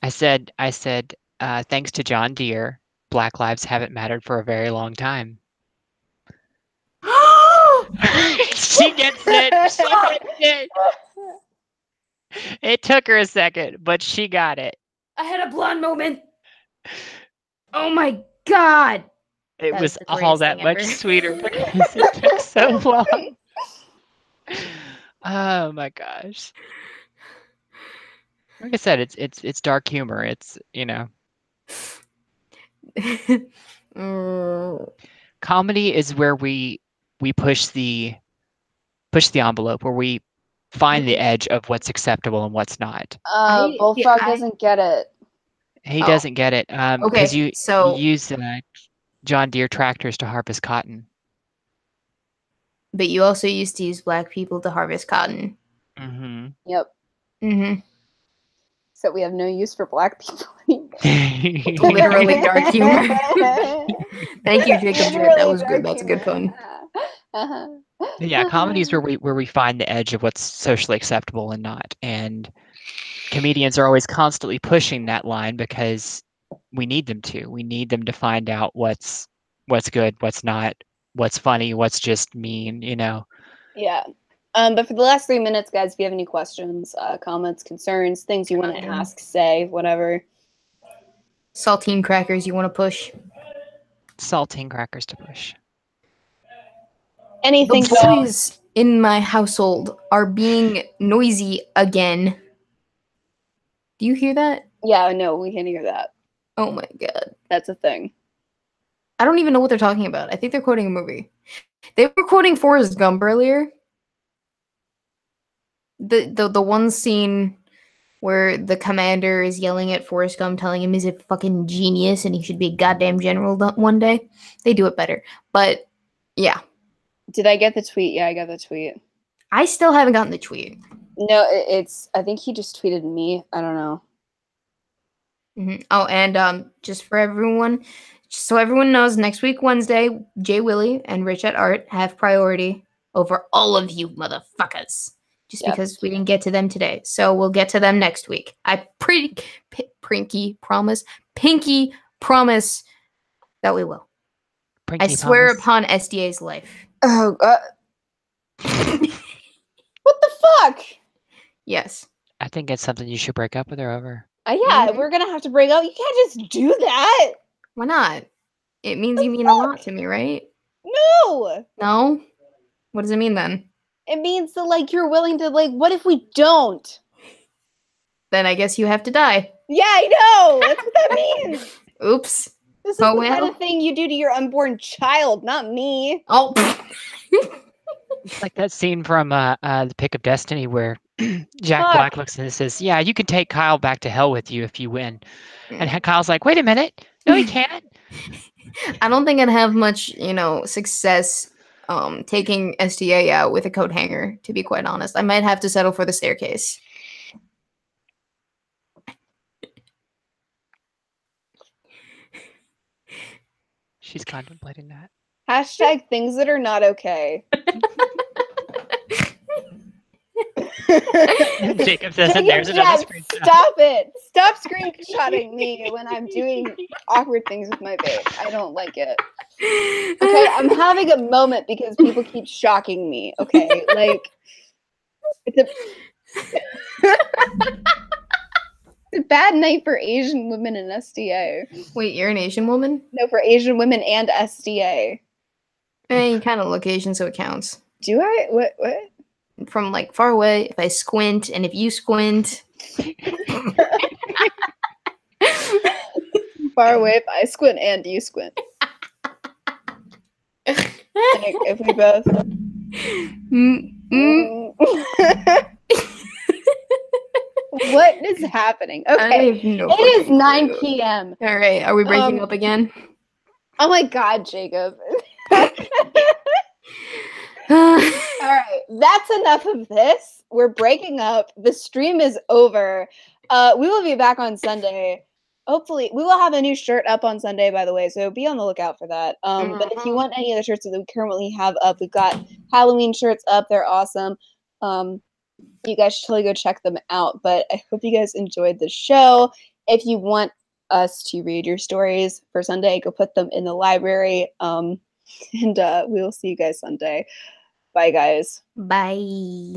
I said, thanks to John Deere, Black lives haven't mattered for a very long time. She gets it. She gets it. It took her a second, but she got it. I had a blonde moment. Oh my god. It That was is the all greatest that thing much ever. sweeter because it took so long. Oh my gosh. Like I said, it's dark humor. It's, comedy is where we push the envelope, where we find the edge of what's acceptable and what's not. Bullfrog doesn't get it. He doesn't get it because Okay, you so- use John Deere tractors to harvest cotton. But you also used to use black people to harvest cotton. Mm-hmm. Yep. Mm-hmm. So we have no use for black people anymore. Literally dark humor. Thank you, Jacob. That was good. dark That's a good humor. pun. Yeah, comedy is where we find the edge of what's socially acceptable and not. And comedians are always constantly pushing that line because we need them to. We need them to find out what's good, what's not, what's funny, what's just mean, Yeah. But for the last 3 minutes, guys, if you have any questions, comments, concerns, things you want to ask, say, whatever. Saltine crackers you want to push. Saltine crackers to push. Anything. The boys in my household are being noisy again. Do you hear that? Yeah, no, we can hear that. Oh my god. That's a thing. I don't even know what they're talking about. I think they're quoting a movie. They were quoting Forrest Gump earlier. The one scene where the commander is yelling at Forrest Gump, telling him he's a fucking genius and he should be a goddamn general one day. They do it better. But, yeah. Did I get the tweet? Yeah, I got the tweet. I still haven't gotten the tweet. No, I think he just tweeted me. I don't know. Mm-hmm. Oh, and just for everyone, so everyone knows, next week, Wednesday, Jay Willie and Rich at Art have priority over all of you motherfuckers. Just because we didn't get to them today. So we'll get to them next week. I pinky promise that we will. I swear upon SDA's life. Oh, what the fuck? Yes. I think it's something you should break up with her over. Yeah, we're gonna have to break up. You can't just do that. Why not? It means you mean a lot to me, right? No. No? What does it mean then? It means that, like, you're willing to, like, what if we don't? Then I guess you have to die. Yeah, I know. That's what that means. Oops. This is the kind of thing you do to your unborn child, not me. Oh. It's like that scene from The Pick of Destiny where Jack Black looks and says, "Yeah, you can take Kyle back to hell with you if you win." And Kyle's like, "Wait a minute. No, he can't." I don't think I'd have much, success taking SDA out with a coat hanger, to be quite honest. I might have to settle for the staircase. She's contemplating that. Hashtag things that are not okay. Jacob says, and there's another screenshot. Stop it. Stop screenshotting me when I'm doing awkward things with my vape. I don't like it. Okay, I'm having a moment because people keep shocking me. Okay, like, it's a bad night for Asian women and SDA. Wait, you're an Asian woman? No, for Asian women and SDA. You kind of look Asian, so it counts. Do I? What? From, like, far away, if I squint, and if you squint. Far away, if I squint and you squint. Like, if we both. What is happening? I Okay. have no It is fucking 9 clue. p.m. All right, are we breaking up again? Oh my God, Jacob. All All right, that's enough of this. We're breaking up. The stream is over. We will be back on Sunday. Hopefully, we will have a new shirt up on Sunday, by the way, so be on the lookout for that. But if you want any of the shirts that we currently have up, we've got Halloween shirts up. They're awesome. You guys should totally go check them out. But I hope you guys enjoyed the show. If you want us to read your stories for Sunday, go put them in the library. And we will see you guys Sunday. Bye, guys. Bye.